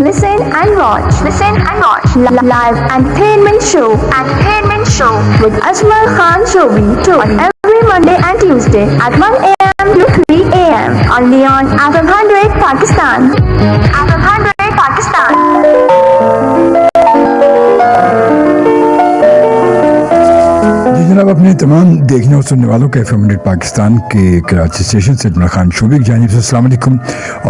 Listen and watch. Listen and watch. Live entertainment show. Entertainment show with Ajmal Khan Shobi on every Monday and Tuesday at 1 a.m. to 3 a.m. only on FM 100 Pakistan. FM 100 Pakistan. जी जनाब, अपने तमाम देखने और सुनने वालों के FM 100 Pakistan के Karachi station से अजमल खान शोबी की जानिब से अस्सलाम वालेकुम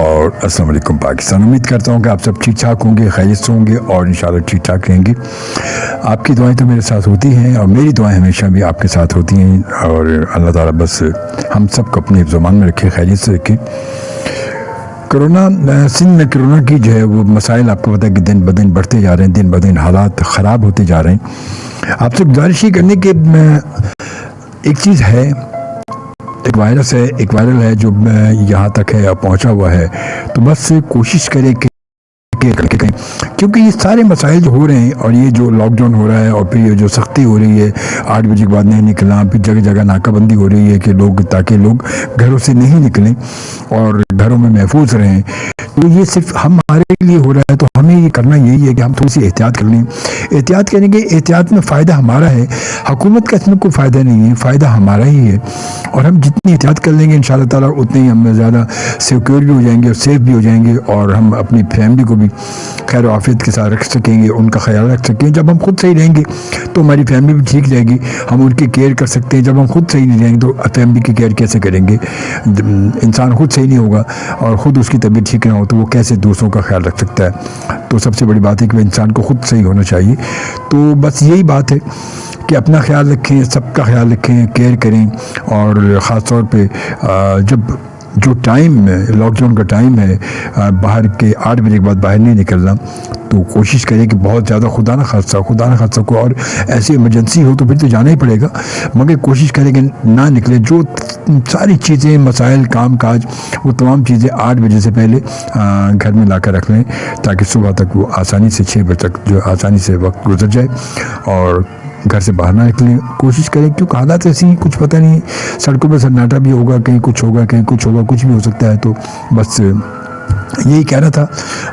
और अस्सलाम वालेकुम पाकिस्तान। उम्मीद करता हूँ कि आप सब ठीक ठाक होंगे, खैरियत से होंगे और इंशाल्लाह ठीक ठाक रहेंगे। आपकी दुआएं तो मेरे साथ होती हैं और मेरी दुआएं हमेशा भी आपके साथ होती हैं और अल्लाह ताला बस हम सबको अपने ज़ुबान में रखे, खैरियत से रखे। कोरोना सिंध में कोरोना की जो है वो मसाइल आपको पता है कि दिन ब दिन बढ़ते जा रहे हैं, दिन ब दिन हालात ख़राब होते जा रहे हैं। आपसे गुजारिश ही करने के एक चीज़ है, एक वायरस है, एक वायरल है जो यहाँ तक है पहुँचा हुआ है, तो बस कोशिश करें कि क्योंकि ये सारे मसाइल जो हो रहे हैं और ये जो लॉकडाउन हो रहा है और फिर ये जो सख्ती हो रही है 8 बजे के बाद नहीं निकलना, फिर जगह जगह नाकाबंदी हो रही है कि लोग ताकि लोग घरों से नहीं निकलें और घरों में महफूज रहें, तो ये सिर्फ हमारे लिए हो रहा है। तो हमें ये करना यही है कि हम थोड़ी सी एहतियात कर लें। एहतियात करेंगे, एहतियात में फ़ायदा हमारा है, हुकूमत का इसमें कोई फ़ायदा नहीं है, फ़ायदा हमारा ही है। और हम जितनी एहतियात कर लेंगे इंशाअल्लाह ताला उतने ही हम ज़्यादा सिक्योर भी हो जाएंगे और सेफ़ भी हो जाएंगे और हम अपनी फैमिली को भी खैर आफियत के साथ रख सकेंगे, उनका ख्याल रख सकेंगे। जब हम खुद सही रहेंगे तो हमारी फैमिली भी ठीक रहेगी, हम उनकी केयर कर सकते हैं। जब हम खुद सही नहीं रहेंगे तो फैमिली की केयर कैसे करेंगे? इंसान खुद सही नहीं होगा और ख़ुद उसकी तबीयत ठीक ना हो तो वो कैसे दूसरों का ख़्याल रख सकता है? तो सबसे बड़ी बात है कि इंसान को खुद सही होना चाहिए। तो बस यही बात है कि अपना ख्याल रखें, सबका ख्याल रखें, केयर करें और ख़ास तौर पे जब जो टाइम लॉकडाउन का टाइम है बाहर के 8 बजे के बाद बाहर नहीं निकलना, तो कोशिश करें कि बहुत ज़्यादा खुदा ना खासा को और ऐसी इमरजेंसी हो तो फिर तो जाना ही पड़ेगा, मगर कोशिश करें कि ना निकले। जो सारी चीज़ें मसाइल काम काज वो तमाम चीज़ें 8 बजे से पहले घर में ला कर रख लें ताकि सुबह तक वो आसानी से 6 बजे तक जो आसानी से वक्त गुजर जाए और घर से बाहर ना निकलें। कोशिश करें क्योंकि हालात ऐसी ही, कुछ पता नहीं, सड़कों पर सन्नाटा भी होगा, कहीं कुछ होगा, कहीं कुछ होगा, कुछ भी हो सकता है। तो बस यही कहना था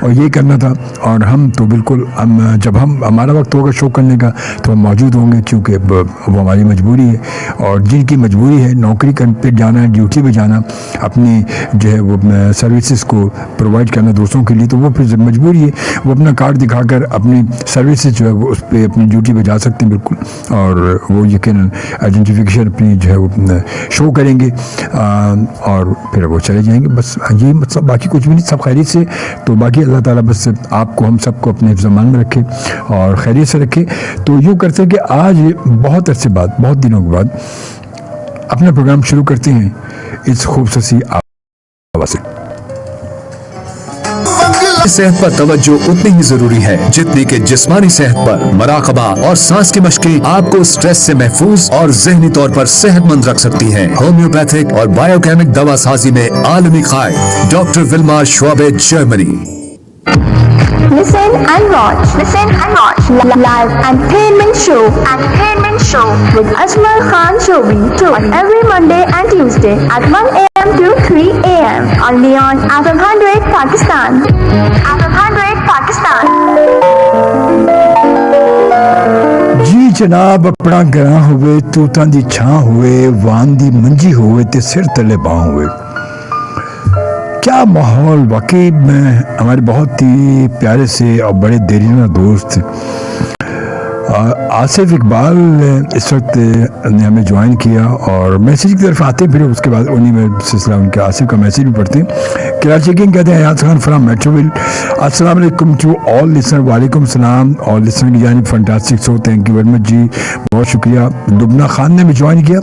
और यही करना था। और हम तो बिल्कुल जब हमारा वक्त होगा शो करने का तो हम मौजूद होंगे, क्योंकि वो हमारी मजबूरी है। और जिनकी मजबूरी है नौकरी पे जाना, ड्यूटी पे जाना, अपनी जो है वो सर्विसेज को प्रोवाइड करना दूसरों के लिए, तो वो फिर मजबूरी है। वो अपना कार्ड दिखाकर अपनी सर्विसेज जो है वो उस पर अपनी ड्यूटी पे जा सकते हैं बिल्कुल, और वो यकीनन आइडेंटिफिकेशन अपनी जो है वो शो करेंगे और फिर वो चले जाएंगे। बस यही मतलब, बाकी कुछ भी नहीं, सब खैरियत से। तो बाकी अल्लाह ताला बस आपको हम सबको अपने ज़मान में रखे और खैरियत से रखे। तो यूँ करते हैं कि आज बहुत अरसे बाद, बहुत दिनों के बाद अपना प्रोग्राम शुरू करते हैं इस खूबसूरती आवाज़ से। सेहत पर तवज्जो उतनी ही जरूरी है जितनी कि जिस्मानी सेहत पर। मराकबा और सांस की मशकें आपको स्ट्रेस से महफूज और जहनी तौर पर सेहतमंद रख सकती हैं। होम्योपैथिक और बायोकेमिक दवा साजी में आलमी कायद doctor Willmar Schwabe, Germany. Listen and watch. Listen and watch. Live entertainment show. Entertainment show with Ajmal Khan Shobi on every Monday and Tuesday at 1 a.m. to 3 a.m. only on FM 100 Pakistan. FM 100 Pakistan. जी जनाब, अपना गरां हुए, तूतां दी छां हुए, वान दी मंजी हुए ते सिर तले बां हुए। क्या माहौल! वाकई में हमारे बहुत ही प्यारे से और बड़े देरीना दोस्त आसिफ इकबाल इस वक्त ने हमें ज्वाइन किया और मैसेज की तरफ आते, फिर उसके बाद उन्हीं में सिलसिला उनके आसिफ का मैसेज भी पढ़ते हैं। कराची किंग कहते हैं अयाज खान फ्राम मेट्रोविल, अस्सलाम वालेकुम टू ऑल लिसनर। वालेकुम सलाम और लिसनर की जानिब fantastic show, thank you very much जी, बहुत शुक्रिया। लुबना खान ने भी ज्वाइन किया,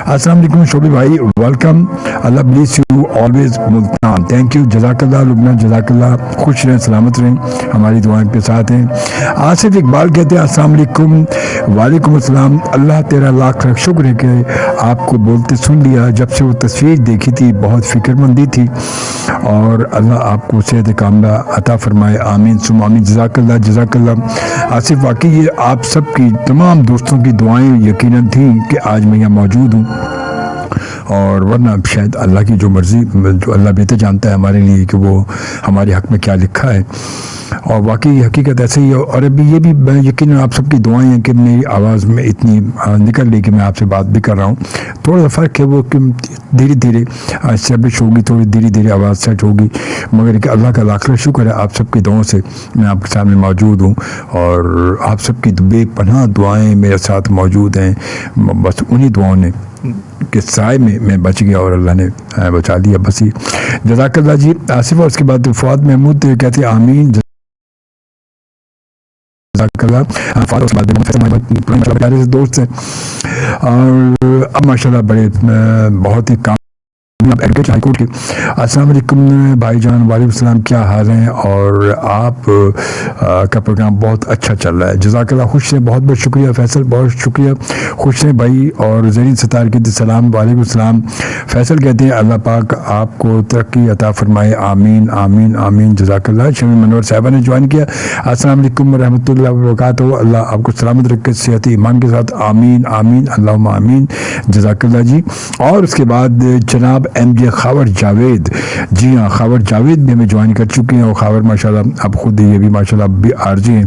अस्सलाम वालेकुम शोबी भाई, वेलकम, अल्लाह bless you always Multan, thank you, जज़ाकल्लाह लुबना, जज़ाकल्लाह, खुश रहें, सलामत रहें, हमारी दुआएं के साथ हैं। आसिफ इकबाल कहते हैं अस्सलाम वालेकुम। वालेकुम अस्सलाम, अल्लाह तेरा लाख लाख शुक्र है कि आपको बोलते सुन लिया। जब से वो तस्वीर देखी थी बहुत फिक्रमंदी थी और अल्लाह आपको सेहत कामला अता फरमाए, आमीन सुम आमीन, जज़ाकल्लाह जज़ाकल्लाह। आसिफ वाकई ये आप सब की तमाम दोस्तों की दुआएं यकीनन थी कि आज मैं यहाँ मौजूद हूँ और वरना शायद अल्लाह की जो मर्ज़ी, जो अल्लाह बेहतर जानता है हमारे लिए कि वो हमारे हक़ में क्या लिखा है। और वाकई हकीकत ऐसे ही है। और अभी ये भी यकीन आप सबकी दुआएं हैं कि मेरी आवाज़ में इतनी निकल रही कि मैं आपसे बात भी कर रहा हूँ। थोड़ा सा फ़र्क है वो कि धीरे धीरे एस्टेब्लिश होगी, थोड़ी धीरे धीरे आवाज़ सेट होगी, मगर कि अल्लाह का लाख शुक्र है आप सबकी दुआओं से मैं आपके सामने मौजूद हूँ और आप सबकी बेपनाह दुआएं मेरे साथ मौजूद हैं। बस उन्हीं दुआओं ने के साए में मैं बच गया और अल्लाह ने बचा लिया। बस ही जज़ाकल्लाह जी। आसिफ और उसके बाद फुआद महमूद कहते हैं आमीन दोस्त हैं। और अब माशाल्लाह बड़े बहुत ही एडवोकेट हाई कोर्ट के। अस्सलाम वालेकुम भाईजान। वालेकुम सलाम, क्या हाल हैं? और आप का प्रोग्राम बहुत अच्छा चल रहा है, जज़ाकल्लाह। खुश हैं, बहुत बहुत शुक्रिया फैसल, बहुत शुक्रिया। खुश हैं भाई। और ज़रीन सतार के सलाम, वालेकुम सलाम। फैसल कहते हैं अल्लाह पाक आपको तरक्की अता फरमाए, आमीन आमीन आमीन, जज़ाकल्लाह। शमी मनोर साहबा ने ज्वाइन किया। अस्सलाम वालेकुम रहमतुल्लाहि व बरकातहू। अल्लाह आपको सलामत रखे, सेहत ईमान के साथ, आमीन आमीन अल्लाहुम्मा आमीन, जज़ाकल्लाह जी। और उसके बाद जनाब एमजे खावर जावेद, जी हाँ खावर जावेद भी हमें ज्वाइन कर चुके हैं। और खावर माशाल्लाह अब खुद ये भी माशाल्लाह भी आरजी हैं।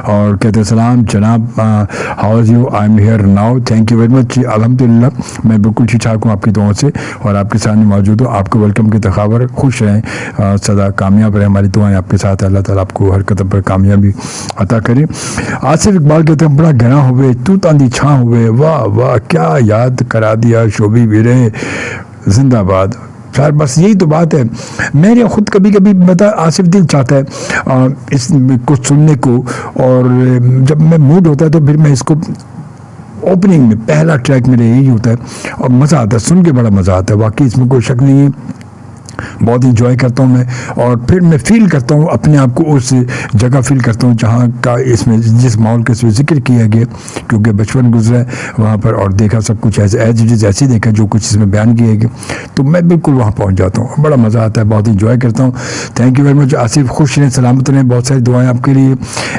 और कहते हैं सलाम जनाब, how are you? I am here now, thank you very much. अल्हम्दुलिल्लाह मैं बिल्कुल ठीक ठाक हूँ आपकी दुआओं से और आपके सामने मौजूद हूँ। आपको वेलकम की खबर, खुश रहें, सदा कामयाब रहे, हमारी दुआएं आपके साथ। अल्लाह ताला आपको हर कदम पर कामयाबी अता करे। आसिफ इकबाल कहते हैं बड़ा घना हुए तू तांदी छाँ हुए, वाह वाह क्या याद करा दिया शोभी वीरे, जिंदाबाद। यार बस यही तो बात है। मेरे खुद कभी कभी बता आसिफ दिल चाहता है इस कुछ सुनने को, और जब मैं मूड होता है तो फिर मैं इसको ओपनिंग में पहला ट्रैक मेरा यही होता है और मज़ा आता है, सुन के बड़ा मज़ा आता है। वाकई इसमें कोई शक नहीं है, बहुत इंजॉय करता हूँ मैं। और फिर मैं फील करता हूँ अपने आप को, उस जगह फील करता हूँ जहाँ का इसमें जिस माहौल का इसमें जिक्र किया गया, क्योंकि बचपन गुजरा है वहाँ पर और देखा सब कुछ ऐसे एज इट इज़ ऐसे देखा जो कुछ इसमें बयान किया गया, तो मैं बिल्कुल वहाँ पहुँच जाता हूँ, बड़ा मज़ा आता है, बहुत इंजॉय करता हूँ। Thank you very much Asif, खुश रहें, सलामत रहें, बहुत सारी दुआएँ आपके लिए।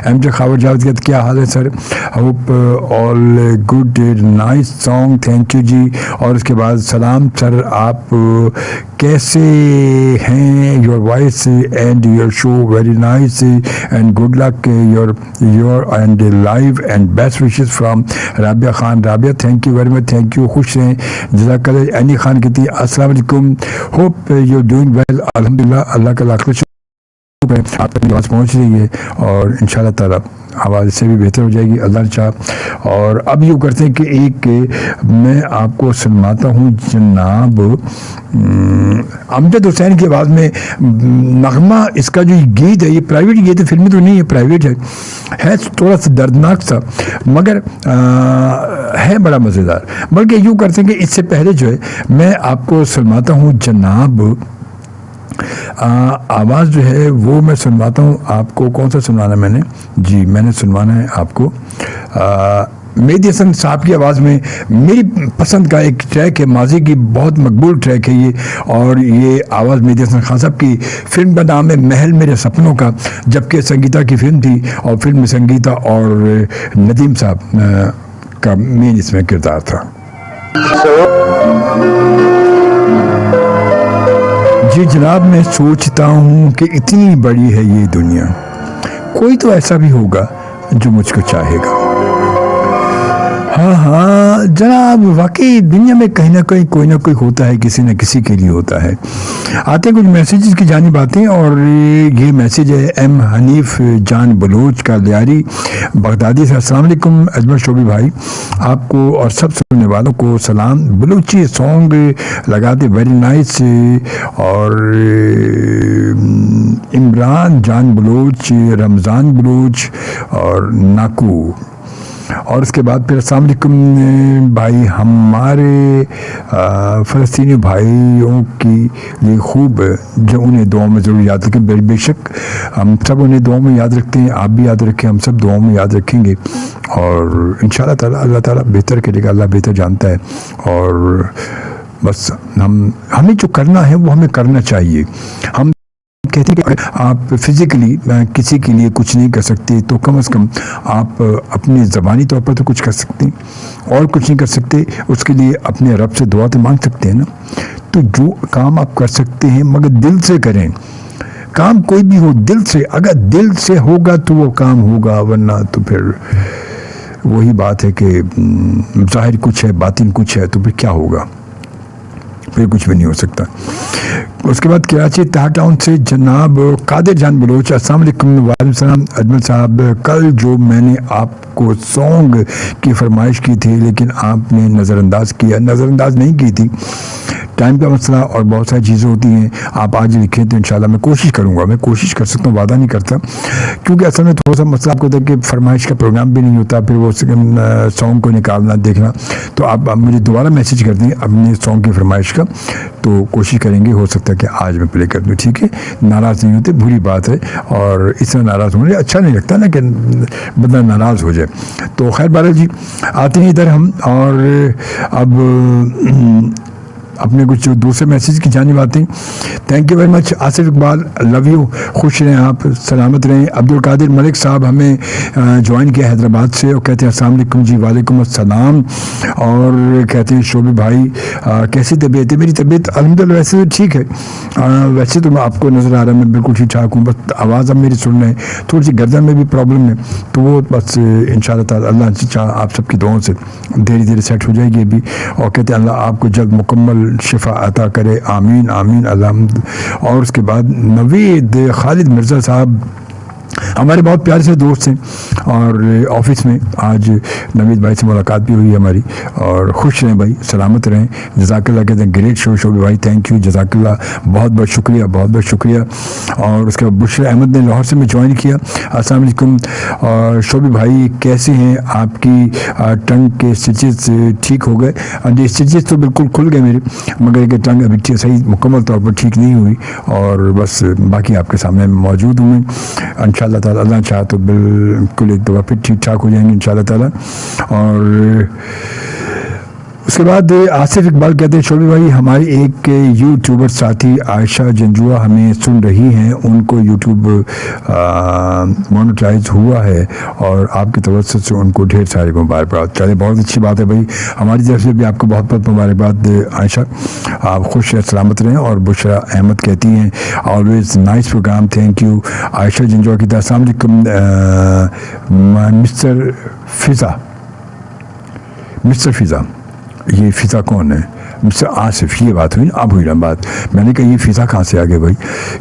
एम जे खावर जावेद कहते क्या हाल है sir? Hope all good, nice song, thank you जी। और उसके बाद सलाम सर, आप कैसे हैं? Your voice and your show very nice and good luck your and live and best wishes from Rabia Khan. Rabia thank you very much, thank you, खुश हैं, जज़ाकल्लाह। एनी खान कहती है अस्सलाम वालेकुम, होप यू डूइंग वेल। अल्हम्दुलिल्लाह, अल्लाह का लाख शुक्र है, आप तक आवाज़ पहुँच रही है और इंशाल्लाह ताला आवाज़ इससे भी बेहतर हो जाएगी अल्लाह ने चाह। और अब यूँ करते हैं कि एक मैं आपको सुनवाता हूँ जनाब अमजद हुसैन की आवाज़ में नगमा। इसका जो गीत है ये प्राइवेट गीत है, फिल्मी तो नहीं है, प्राइवेट है थोड़ा सा दर्दनाक सा, मगर है बड़ा मज़ेदार। बल्कि यूँ करते हैं कि इससे पहले जो है मैं आपको सुनवाता हूँ जनाब आवाज़ जो है वो मैं सुनवाता हूँ आपको। कौन सा सुनवाना है मैंने? जी मैंने सुनवाना है आपको मेहदी हसन साहब की आवाज़ में मेरी पसंद का एक ट्रैक है, माजी की बहुत मकबूल ट्रैक है ये। और ये आवाज़ मेहदी हसन खान साहब की, फिल्म का नाम है महल मेरे सपनों का, जबकि संगीता की फिल्म थी और फिल्म में संगीता और नदीम साहब का मेन इसमें किरदार था। जी जनाब, मैं सोचता हूँ कि इतनी बड़ी है ये दुनिया, कोई तो ऐसा भी होगा जो मुझको चाहेगा। हाँ हाँ जनाब, वाकई दुनिया में कहीं ना कहीं कोई ना कोई होता है, किसी न किसी के लिए होता है। आते कुछ मैसेजेस की जानिब आते हैं और ये मैसेज है एम हनीफ जान बलोच का लियारी बगदादी से। अस्सलाम वालेकुम अजमल शोभी भाई, आपको और सब सुनने वालों को सलाम। बलूची सॉन्ग लगाते वेरी नाइस। और इमरान जान बलोच, रमज़ान बलोच और नाकू। और उसके बाद फिर अस्सलाम वालेकुम भाई, हमारे फ़लस्तीनी भाइयों की लिए खूब जो उन्हें दुआ में ज़रूर याद रखें। बेशक हम सब उन्हें दुआ में याद रखते हैं, आप भी याद रखें, हम सब दुआ में याद रखेंगे और इंशाअल्लाह ताला अल्लाह ताला बेहतर करेगा, अल्लाह बेहतर जानता है। और बस हमें जो करना है वो हमें करना चाहिए। हम कहते हैं कि आप फिजिकली किसी के लिए कुछ नहीं कर सकते तो कम से कम आप अपने ज़बानी तौर पर तो कुछ कर सकते हैं, और कुछ नहीं कर सकते उसके लिए अपने रब से दुआ तो मांग सकते हैं ना। तो जो काम आप कर सकते हैं मगर दिल से करें, काम कोई भी हो दिल से, अगर दिल से होगा तो वो काम होगा, वरना तो फिर वही बात है कि ज़ाहिर कुछ है बातिन कुछ है, तो फिर क्या होगा, फिर कुछ भी नहीं हो सकता। उसके बाद कराची ताहा टाउन से जनाब कादिर जान बलोच, अस्सलाम वालेकुम। वालेकुम सलाम अजमल साहब, कल जो मैंने आपको सॉन्ग की फरमाइश की थी लेकिन आपने नज़रअंदाज किया, नज़रअंदाज नहीं की थी, टाइम का मसला और बहुत सारी चीज़ें होती हैं। आप आज लिखें तो इंशाल्लाह मैं कोशिश करूँगा, मैं कोशिश कर सकता हूँ, वादा नहीं करता, क्योंकि असल में थोड़ा सा मसला आपको होता है कि फरमाइश का प्रोग्राम भी नहीं होता, फिर वो सॉन्ग को निकालना देखना। तो आप मुझे दोबारा मैसेज कर दें अपने सॉन्ग की फरमाइश का, तो कोशिश करेंगे, हो सकता है कि आज मैं प्ले कर दूँ, ठीक है। नाराज़ नहीं होते, बुरी बात है, और इसमें नाराज़ होने अच्छा नहीं लगता ना कि बंदा नाराज़ हो जाए। तो खैर बहरहाल जी, आते हैं इधर हम, और अब अपने कुछ दूसरे मैसेज की जानिब आते हैं। Thank you very much Asif Iqbal, love you, खुश रहें आप, सलामत रहें। अब्दुल कादिर मलिक साहब हमें ज्वाइन किया हैदराबाद से, और कहते हैं अस्सलाम वालेकुम जी। वालेकुम अस्सलाम। और कहते हैं शोभी भाई कैसी तबीयत है? मेरी तबीयत अल्हम्दुलिल्लाह वैसे तो ठीक है, वैसे तो मैं आपको नज़र आ रहा है मैं बिल्कुल ठीक ठाक हूँ, बस आवाज़ अब मेरी सुन रहे हैं, थोड़ी सी गर्दन में भी प्रॉब्लम है, तो वो बस इंशाअल्लाह ताला अल्लाह चाह आप सबकी दुआओं से धीरे धीरे सेट हो जाएगी अभी। और कहते हैं अल्लाह आपको जल्द मुकम्मल शिफा अता करे, आमीन आमीन अल्लाह। और उसके बाद नवीद खालिद मिर्ज़ा साहब हमारे बहुत प्यारे से दोस्त हैं, और ऑफिस में आज नवीद भाई से मुलाकात भी हुई हमारी, और खुश रहें भाई, सलामत रहें। जज़ाकल्लाह कहते हैं ग्रेट शो शोभी भाई, थैंक यू, जज़ाकल्लाह, बहुत बहुत शुक्रिया, बहुत बहुत शुक्रिया। और उसके बाद बुशरा अहमद ने लाहौर से मैं ज्वाइन किया, अस्सलाम वालेकुम। और शोभी भाई कैसे हैं? आपकी टंग के स्टिचेस ठीक हो गए? जी स्टिचेस तो बिल्कुल खुल गए मेरे, मगर एक टंग अभी सही मुकम्मल तौर पर ठीक नहीं हुई, और बस बाकी आपके सामने मौजूद हूँ मैं। इंशाअल्लाह ताला अल्लाह चाह तो बिल्कुल एक दफ़ा फिर ठीक ठाक हो जाएंगे इंशाअल्लाह ताला। और उसके बाद आसिफ इकबाल कहते हैं शोभी भाई हमारी एक यूट्यूबर साथी आयशा जंजुआ हमें सुन रही हैं, उनको यूट्यूब मोनेटाइज हुआ है, और आपकी तवज्जो से उनको ढेर सारी मुबारकबाद। चले बहुत अच्छी बात है भाई, हमारी तरफ से भी आपको बहुत बहुत मुबारकबाद आयशा, आप खुश सलामत रहें। और बुशरा अहमद कहती हैं always nice program, thank you. Ayesha Janjua की तरफ अस्सलाम वालेकुम मिस्टर फ़िज़ा, ये फ़िज़ा कौन है? मिस्टर आसिफ, ये बात हुई, अब हुई ना बात। मैंने कहा ये फ़िज़ा कहाँ से आ गया भाई,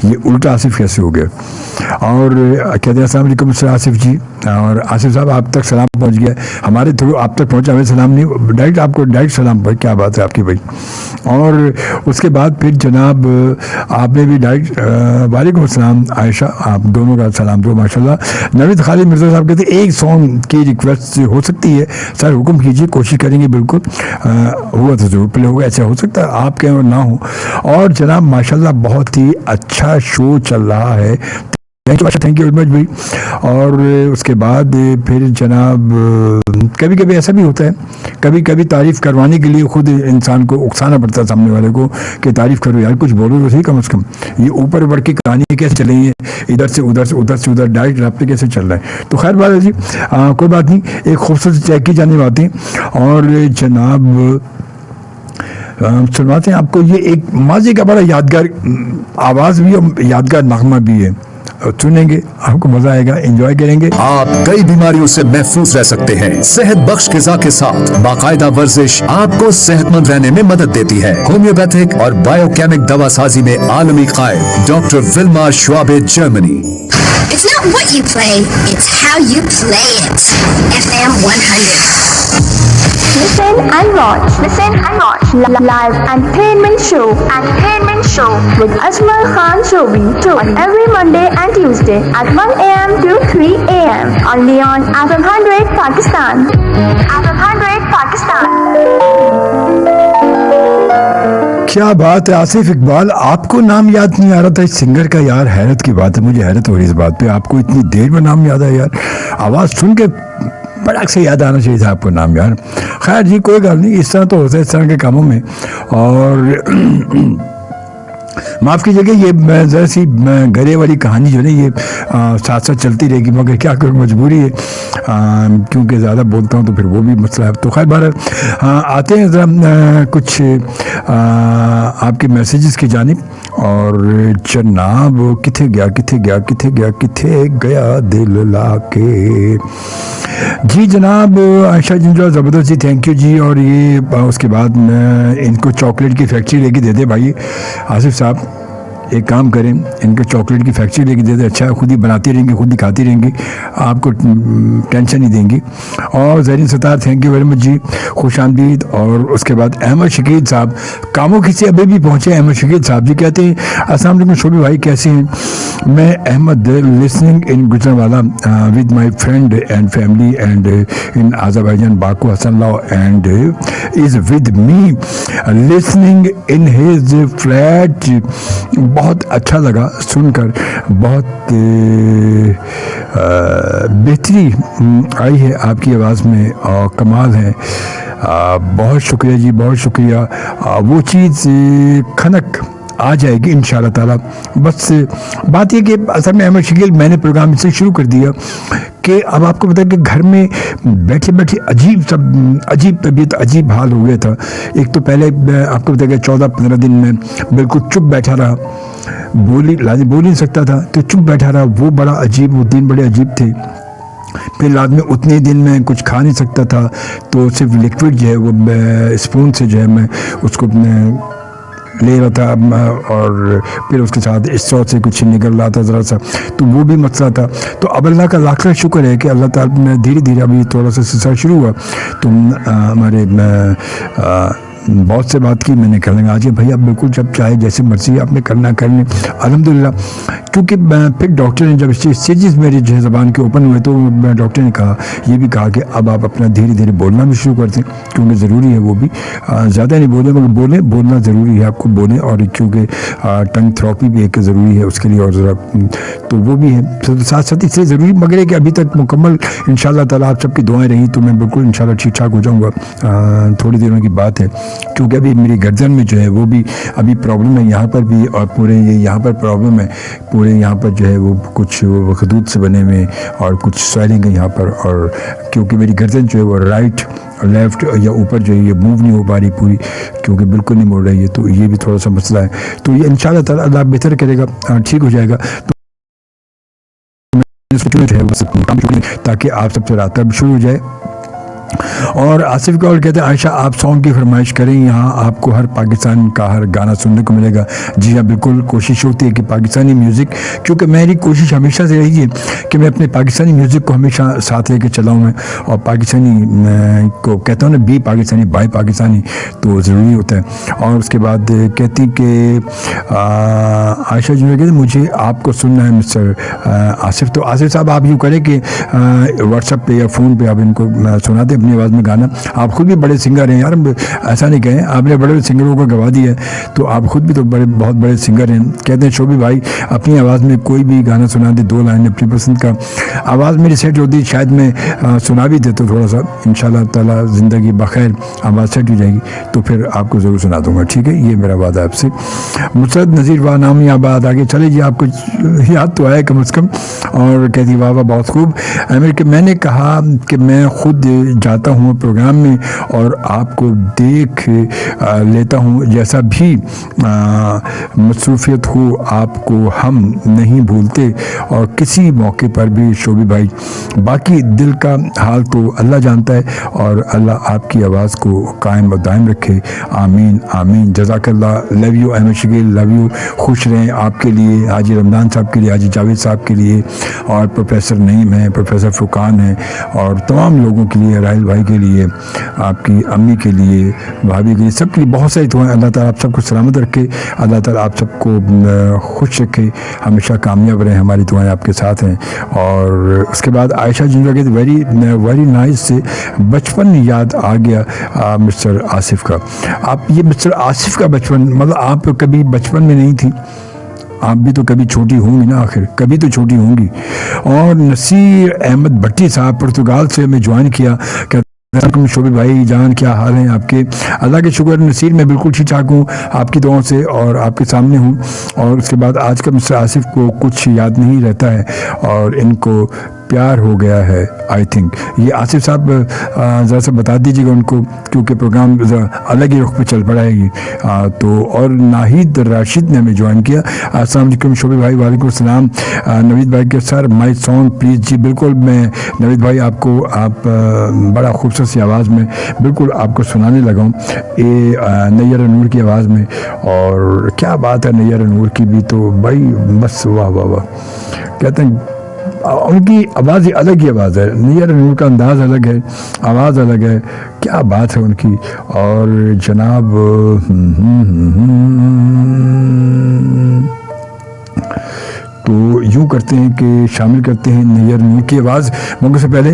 ये उल्टा आसिफ कैसे हो गया? और कहते हैं अस्सलाम वालेकुम मिस्टर आसिफ जी। और आसिफ साहब आप तक सलाम पहुँच गया, हमारे थ्रू आप तक पहुँचा, हमें सलाम नहीं, डायरेक्ट आपको डायरेक्ट सलाम पर, क्या बात है आपकी भाई। और उसके बाद फिर जनाब आपने भी डायरेक्ट वालेकुम अस्सलाम आयशा, आप दोनों का सलाम दो माशाल्लाह। नवीद खालिद मिर्ज़ा साहब कहते हैं एक सॉन्ग की रिक्वेस्ट हो सकती है सर, हुक्म कीजिए, कोशिश करेंगे बिल्कुल, हुआ तो जरूर प्ले होगा, ऐसा हो सकता है आप कहें और ना हो। और जनाब माशाल्लाह बहुत ही अच्छा शो चल रहा है, थैंक यू वेरी मच भाई। और उसके बाद फिर जनाब कभी कभी ऐसा भी होता है, कभी कभी तारीफ़ करवाने के लिए खुद इंसान को उकसाना पड़ता है सामने वाले को कि तारीफ़ करो यार, कुछ बोलो तो सही कम से कम। ये ऊपर बढ़ के कहानी कैसे चल रही है, इधर से उधर से उधर से उधर डायरेक्ट रास्ते कैसे चल रहा है। तो खैर बात है जी, कोई बात नहीं, एक खूबसूरत चेक की जाने बातें। और जनाब सुनवाते हैं आपको, ये एक माजी का बड़ा यादगार आवाज़ भी और यादगार नगमा भी है, सुनेंगे आपको मजा आएगा, एंजॉय करेंगे। आप कई बीमारियों से महफूज रह सकते हैं। सेहत बख्श ग़िज़ा के साथ बाकायदा वर्जिश आपको सेहतमंद रहने में मदद देती है। होम्योपैथिक और बायोकेमिक दवा साजी में आलमी कायम doctor Willmar Schwabe, Germany. It's not what you play, it's how you play it. FM 100. Listen and watch. Listen and watch. Live entertainment show. Entertainment show with Ajmal Khan Shobi on every Monday and Tuesday at 1 a.m. to 3 a.m. only on FM 100 Pakistan. FM 100 Pakistan. क्या बात है आसिफ इकबाल, आपको नाम याद नहीं आ रहा था इस सिंगर का? यार हैरत की बात है, मुझे हैरत हो रही है इस बात पे, आपको इतनी देर में नाम याद है यार। आवाज़ सुन के बड़ा से याद आना चाहिए था आपको नाम यार। खैर जी कोई गल नहीं, इस तरह तो होता है इस तरह के कामों में। और माफ़ कीजिएगा, ये ज़रा सी गले वाली कहानी जो है ये साथ साथ चलती रहेगी, मगर क्या करूँ, मजबूरी है, क्योंकि ज़्यादा बोलता हूँ तो फिर वो भी मसला है। तो खैर बहरहाल आते हैं ज़रा कुछ आपके मैसेजेस की जानिब। और जनाब किथे गया किथे गया किथे गया किथे गया दिल लाके। जी जनाब आयशा जिंजो ज़बरदस्त जी, थैंक यू जी। और ये उसके बाद इनको चॉकलेट की फैक्ट्री लेके दे दे भाई आसिफ साहब, एक काम करें, इनको चॉकलेट की फैक्ट्री लेके दे दे, अच्छा खुद ही बनाती रहेंगे, खुद ही खाती रहेंगी, आपको टेंशन नहीं देंगी। और Zareen Sattar thank you very much जी, खुश आमदीद। और उसके बाद अहमद शकील साहब कामों से अभी भी पहुँचे। अहमद शकील साहब जी कहते हैं अस्सलाम वालेकुम शोभी भाई, कैसे हैं? मैं Ahmed listening in Gujranwala with my friend and family and in Azerbaijan Baku Hasan लाओ and is with me listening in his flat. बहुत अच्छा लगा सुनकर, बहुत बेहतरी आई है आपकी आवाज़ में और कमाल है। बहुत शुक्रिया जी, बहुत शुक्रिया। वो चीज़ खनक आ जाएगी इंशाल्लाह ताला। बस बात ये कि असल में अहमद शकील मैंने प्रोग्राम इससे शुरू कर दिया कि अब आपको पता है कि घर में बैठे बैठे अजीब तबीयत, अजीब हाल हो गया था। एक तो पहले आपको पता है कि 14-15 दिन में बिल्कुल चुप बैठा रहा, बोल ही नहीं सकता था, तो चुप बैठा रहा, वो बड़ा अजीब, वो दिन बड़े अजीब थे। फिर रात में उतने दिन में कुछ खा नहीं सकता था, तो सिर्फ लिक्विड जो है वो स्पून से जो है मैं उसको ले रहा था और फिर उसके साथ इस सौ से कुछ निकल रहा था ज़रा सा, तो वो भी मसला था। तो अब अल्लाह का लाख लाख शुक्र है कि अल्लाह ताला ने धीरे धीरे अभी थोड़ा सा सिलसिला शुरू हुआ। तो हमारे बहुत से बात की, मैंने कहने लगा आज भैया बिल्कुल जब चाहे जैसे मर्जी आपने करना करने अल्हम्दुलिल्लाह। क्योंकि फिर डॉक्टर ने जब स्टेजेस मेरे जो है ज़बान के ओपन हुए, तो डॉक्टर ने कहा, ये भी कहा कि अब आप अपना धीरे धीरे बोलना भी शुरू कर दें, क्योंकि ज़रूरी है वो भी, ज़्यादा नहीं बोले मगर बोलना ज़रूरी है, आपको बोलें। और क्योंकि टंग थेरेपी भी एक ज़रूरी है उसके लिए, और ज़रा तो वो भी है तो साथ साथ इसलिए ज़रूरी, मगर है कि अभी तक मुकम्मल इंशाल्लाह ताला आप सबकी दुआएं रही तो मैं बिल्कुल इंशाल्लाह ठीक ठाक हो जाऊँगा। थोड़ी देरों की बात है, क्योंकि अभी मेरी गर्दन में जो है वो भी अभी प्रॉब्लम है, यहाँ पर भी, और पूरे ये यहाँ पर प्रॉब्लम है, पूरे यहाँ पर जो है वो कुछ वो खदूद से बने हुए और कुछ स्वेलिंग है यहाँ पर। और क्योंकि मेरी गर्दन जो है वो राइट लेफ्ट या ऊपर जो है ये मूव नहीं हो पा रही पूरी, क्योंकि बिल्कुल नहीं मुड़ रही है, तो ये भी थोड़ा सा मसला है। तो ये इंशाल्लाह ताला अल्लाह बेहतर करेगा, ठीक हो जाएगा। तो जो है ताकि आप सबसे रास्ता भी शुरू हो जाए। और आसिफ कौल कहते हैं आयशा आप सॉन्ग की फरमाइश करें, यहाँ आपको हर पाकिस्तान का हर गाना सुनने को मिलेगा। जी हाँ बिल्कुल, कोशिश होती है कि पाकिस्तानी म्यूज़िक, क्योंकि मेरी कोशिश हमेशा से रही है कि मैं अपने पाकिस्तानी म्यूज़िक को हमेशा साथ लेके चलाऊँ मैं, और पाकिस्तानी को कहता हूँ ना, बी पाकिस्तानी बाई पाकिस्तानी, तो ज़रूरी होता है। और उसके बाद कहती कि आयशा जी कहते मुझे आपको सुनना है मिस्टर आसिफ। तो आसिफ साहब आप यूँ करें कि व्हाट्सएप पे या फ़ोन पे आप इनको सुना दें अपनी आवाज़ में गाना। आप खुद भी बड़े सिंगर हैं यार, ऐसा नहीं कहें, आपने बड़े सिंगरों को गवा दिया है, तो आप खुद भी तो बहुत बड़े सिंगर हैं। कहते हैं शोभी भाई अपनी आवाज़ में कोई भी गाना सुना दे, 2 लाइन अपनी पसंद का। आवाज़ मेरी सेट होती, शायद मैं सुना भी दे तो थोड़ा सा, इंशाल्लाह ताला ज़िंदगी बखैर आवाज़ सेट हो जाएगी तो फिर आपको ज़रूर सुना दूँगा, ठीक है, ये मेरा वादा आपसे। मुसरत नज़ीर वाह नामी आबाद आगे चले जी, आपको याद तो आया कम अज़ कम। और कहती वाह वाह बहुत खूब। मैंने कहा कि मैं खुद जाता हूँ प्रोग्राम में और आपको देख लेता हूँ, जैसा भी मसरूफियत हो आपको हम नहीं भूलते और किसी मौके पर भी शोभी भाई। बाकी दिल का हाल तो अल्लाह जानता है, और अल्लाह आपकी आवाज़ को कायम और दायम रखे, आमीन आमीन। जज़ाकल्लाह, love you Ahmed Shakeel, love you. खुश रहें। आपके लिए हाजी रमज़ान साहब के लिए, हाजी जावेद साहब के लिए, और प्रोफेसर नईम है, प्रोफेसर फुरकान है, और तमाम लोगों के लिए, राहिल भाई के लिए, आपकी अम्मी के लिए, भाभी के लिए, सबके लिए बहुत सारी दुआएं। अल्लाह ताला आप सबको सलामत रखे, अल्लाह ताला आप सबको खुश रखे, हमेशा कामयाब रहें, हमारी दुआएं आपके साथ हैं। और उसके बाद आयशा जिन लगे वेरी नाइस से बचपन याद आ गया मिस्टर आसिफ का। आप ये मिस्टर आसिफ का बचपन, मतलब आप कभी बचपन में नहीं थी, आप भी तो कभी छोटी होंगी ना, आखिर कभी तो छोटी होंगी। और नसीर अहमद भट्टी साहब पुर्तगाल से हमें ज्वाइन किया, शोभी भाई जान, क्या हाल है आपके? अल्लाह के शुक्र नसीर मैं बिल्कुल ठीक ठाक हूँ आपकी दुआओं से और आपके सामने हूँ। और उसके बाद आज का मिस्टर आसिफ को कुछ याद नहीं रहता है और इनको प्यार हो गया है आई थिंक। ये आसिफ साहब ज़रा सा बता दीजिएगा उनको, क्योंकि प्रोग्राम अलग ही रुख पे चल पड़ा है ये। तो और नाहिद राशिद ने हमें ज्वाइन किया। अस्सलाम वालेकुम शोभी भाई। वालेकुम सलाम। नवीद भाई के सर माय सॉन्ग प्लीज़। जी बिल्कुल, मैं नवीद भाई आपको बड़ा खूबसूरत सी आवाज़ में बिल्कुल आपको सुनाने लगा हूँ, ये नैयर नूर की आवाज़ में। और क्या बात है नैयर नूर की भी, तो भाई बस वाह वाह वाह। कहते हैं उनकी आवाज़ अलग ही आवाज़ है, नैयर नूर का अंदाज़ अलग है, आवाज़ अलग है, क्या बात है उनकी। और जनाब तो यूँ करते हैं कि शामिल करते हैं नैयर नूर की आवाज़ मगर से पहले।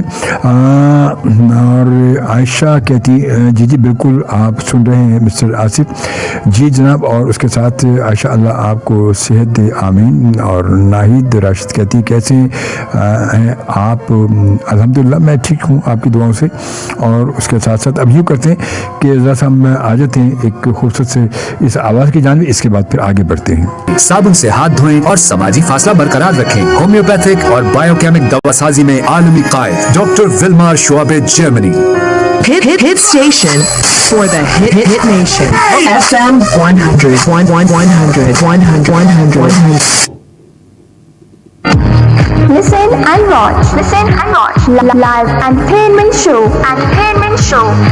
और आयशा कहती जी जी बिल्कुल आप सुन रहे हैं मिस्टर आसिफ। जी जनाब, और उसके साथ आयशा अल्लाह आपको सेहत दे आमीन। और नाहिद राशिद कहती कैसे हैं आप? अल्हम्दुलिल्लाह मैं ठीक हूँ आपकी दुआओं से। और उसके साथ साथ अब यूँ करते हैं कि ज़रा सा हम आ जाते हैं एक खूबसूरत से इस आवाज़ की जानिब, इसके बाद फिर आगे बढ़ते हैं। साबुन से हाथ धोएं और समाजी फासला बरकरार रखें। होम्योपैथिक और बायोकेमिक दवासाजी में आलमी कायद doctor Willmar Schwabe, Germany. Hit station for the hit nation. FM 100 100. Listen and watch live entertainment show